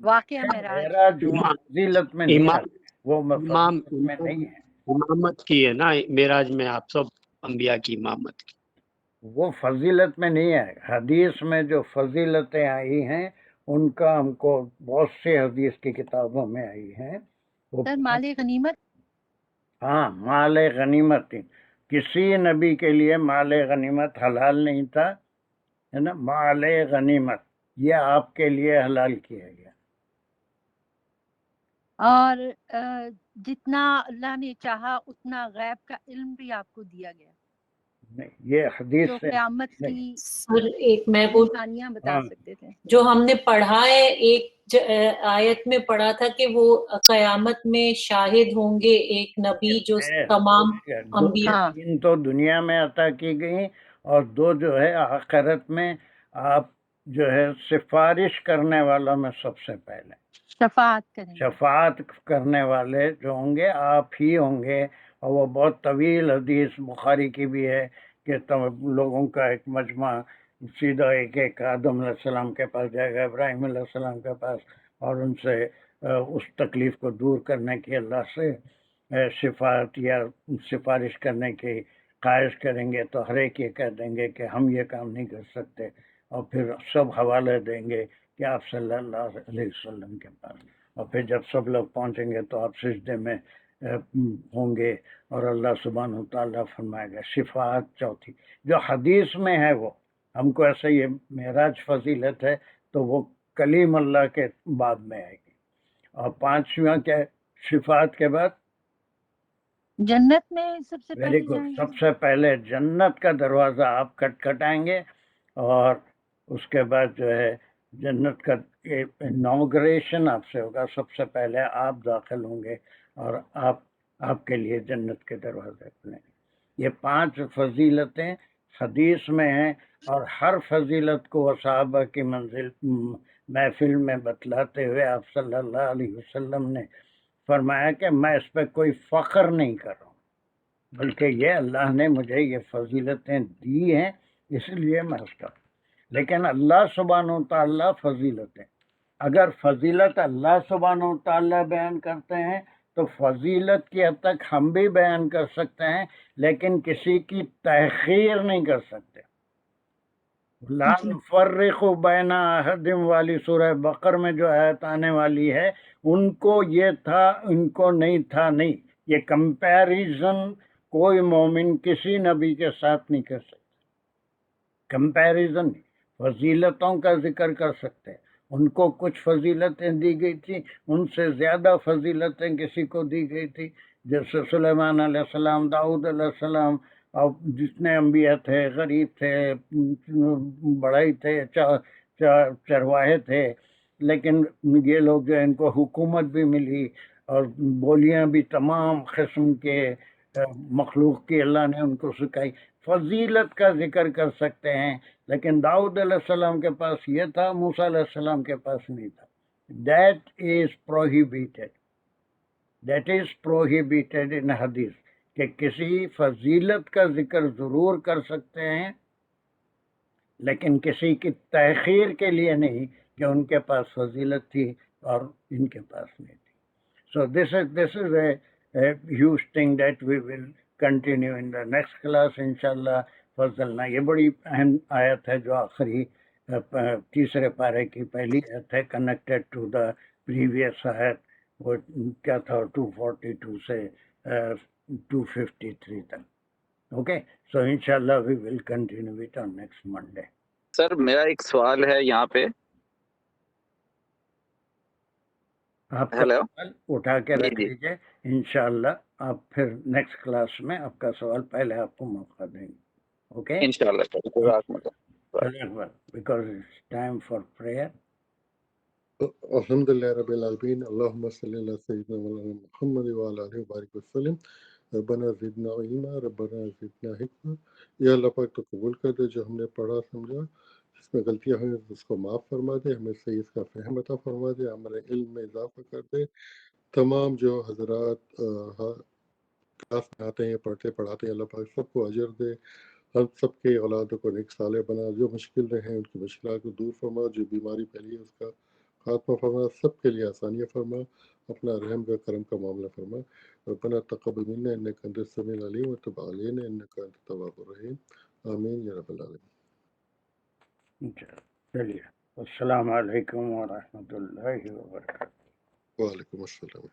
واقعہ معراج فضیلت میں نہیں آتا، وہ فضیلت میں نہیں ہے. امامت کی ہے نا معراج میں، آپ سب انبیاء کی امامت کی، وہ فضیلت میں نہیں ہے. حدیث میں جو فضیلتیں آئی ہیں ان کا ہم کو بہت سے حدیث کی کتابوں میں آئی ہیں. سر مال غنیمت، ہاں مال غنیمت، کسی نبی کے لیے مال غنیمت حلال نہیں تھا، ہے نا. مال غنیمت یہ آپ کے لیے حلال کیا گیا. اور جتنا اللہ نے چاہا اتنا غیب کا علم بھی آپ کو دیا گیا، نہیں، یہ حدیث جو سے قیامت نہیں. کی سر ایک میں وہ نشانیاں بتا سکتے تھے. جو ہم نے پڑھا ہے ایک آیت میں پڑھا تھا کہ وہ قیامت میں شاہد ہوں گے ایک نبی جو تمام انبیاء. ان تو دنیا میں عطا کی گئی، اور 2 جو ہے آخرت میں آپ جو ہے سفارش کرنے والوں میں سب سے پہلے شفاعت کرنے والے جو ہوں گے آپ ہی ہوں گے. اور وہ بہت طویل حدیث بخاری کی بھی ہے کہ لوگوں کا ایک مجمع سیدھا ایک آدم علیہ السلام کے پاس جائے گا، ابراہیم علیہ السلام کے پاس، اور ان سے اس تکلیف کو دور کرنے کی اللہ سے شفاعت یا سفارش کرنے کی خواہش کریں گے. تو ہر ایک یہ کہہ دیں گے کہ ہم یہ کام نہیں کر سکتے، اور پھر سب حوالے دیں گے کہ آپ صلی اللہ علیہ وسلم کے پاس. اور پھر جب سب لوگ پہنچیں گے تو آپ سجدے میں ہوں گے، اور اللہ سبحانہ وتعالیٰ فرمائے گا. شفاعت چوتھی جو حدیث میں ہے، وہ ہم کو ایسا یہ معراج فضیلت ہے تو وہ کلیم اللہ کے بعد میں آئے گی. اور 5واں کیا ہے شفاعت کے بعد؟ جنت میں سب سے ویری پہلے گڈ. جائیں گے. سب سے پہلے جنت کا دروازہ آپ کھٹکھٹائیں گے، اور اس کے بعد جو ہے جنت کا انوگریشن آپ سے ہوگا. سب سے پہلے آپ داخل ہوں گے اور آپ کے لیے جنت کے دروازے کھلیں گے. یہ 5 فضیلتیں حدیث میں ہیں، اور ہر فضیلت کو صحابہ کی منزل محفل میں بتلاتے ہوئے آپ صلی اللہ علیہ وسلم نے فرمایا کہ میں اس پہ کوئی فخر نہیں کر رہا ہوں، بلکہ یہ اللہ نے مجھے یہ فضیلتیں دی ہیں اس لیے میں اس کا. لیکن اللہ سبحانہ وتعالیٰ فضیلتیں، اگر فضیلت اللہ سبحانہ وتعالیٰ بیان کرتے ہیں تو فضیلت کی حد تک ہم بھی بیان کر سکتے ہیں لیکن کسی کی تحقیر نہیں کر سکتے. لا جی نفرق بین احد والی سورہ بقر میں جو آیت آنے والی ہے ان کو یہ تھا ان کو نہیں تھا نہیں، یہ کمپیریزن کوئی مومن کسی نبی کے ساتھ نہیں کر سکتا. کمپیریزن فضیلتوں کا ذکر کر سکتے ہیں، ان کو کچھ فضیلتیں دی گئی تھی، ان سے زیادہ فضیلتیں کسی کو دی گئی تھی، جیسے سلیمان علیہ السلام، داؤد علیہ السلام، اور جتنے انبیاء تھے، غریب تھے، بڑائی تھے، چرواہے تھے، لیکن یہ لوگ جو ان کو حکومت بھی ملی اور بولیاں بھی تمام قسم کے مخلوق کی اللہ نے ان کو سکھائی. فضیلت کا ذکر کر سکتے ہیں، لیکن داؤد علیہ السلام کے پاس یہ تھا، موسیٰ علیہ السلام کے پاس نہیں تھا. That is prohibited, that is prohibited in hadith, کہ کسی فضیلت کا ذکر ضرور کر سکتے ہیں لیکن کسی کی تحقیر کے لیے نہیں کہ ان کے پاس فضیلت تھی اور ان کے پاس نہیں تھی. So this is a huge thing that we will continue in the next class inshallah. فضلنا، یہ بڑی اہم آیت ہے جو آخری تیسرے پارے کی پہلی آیت ہے، کنیکٹڈ ٹو دا پریویس آیت، وہ کیا تھا 242 سے 253 تک. اوکے، سو انشاءاللہ we will continue it on next Monday. سر میرا ایک سوال ہے یہاں پہ. آپ کا ہیلو سوال اٹھا کے جی رکھ جی لیجیے، انشاءاللہ آپ پھر نیکسٹ کلاس میں آپ کا سوال پہلے آپ کو موقع دیں گے. اوکے، انشاءاللہ سر، جزاکم اللہ. Because it's time for prayer. الحمد للہ رب العالمین، اللہم صلی اللہ سیدنا مولانا محمد وعلی آلہ وبارک وسلم. ربنا زدنا علما، ربنا زدنا حکمہ. یا اللہ پاک تو قبول کر دے جو ہم نے پڑھا سمجھا، جس میں غلطیاں ہوئیں اس کو معاف فرما دے، ہمیں صحیح اس کا فہم عطا فرما دے، ہمارے علم میں اضافہ کر دے. تمام جو حضرات کلاس میں آتے ہیں، پڑھاتے ہیں، اللہ پاک سب کو اجر دے، ہم سب کے اولادوں کو نیک صالح بنا، جو مشکل رہے ان کی مشکلات کو دور فرما، جو بیماری پھیلی ہے اس کا خاتمہ فرما، سب کے لیے آسانیاں فرما، اپنا رحم کا کرم کا معاملہ فرما. ربنا تقبل منا انک انت السمیع العلیم وتب علینا انک انت التواب الرحیم. آمین یا رب العالمین. چلیے، السلام علیکم ورحمۃ اللہ وبرکاتہ. وعلیکم السلام.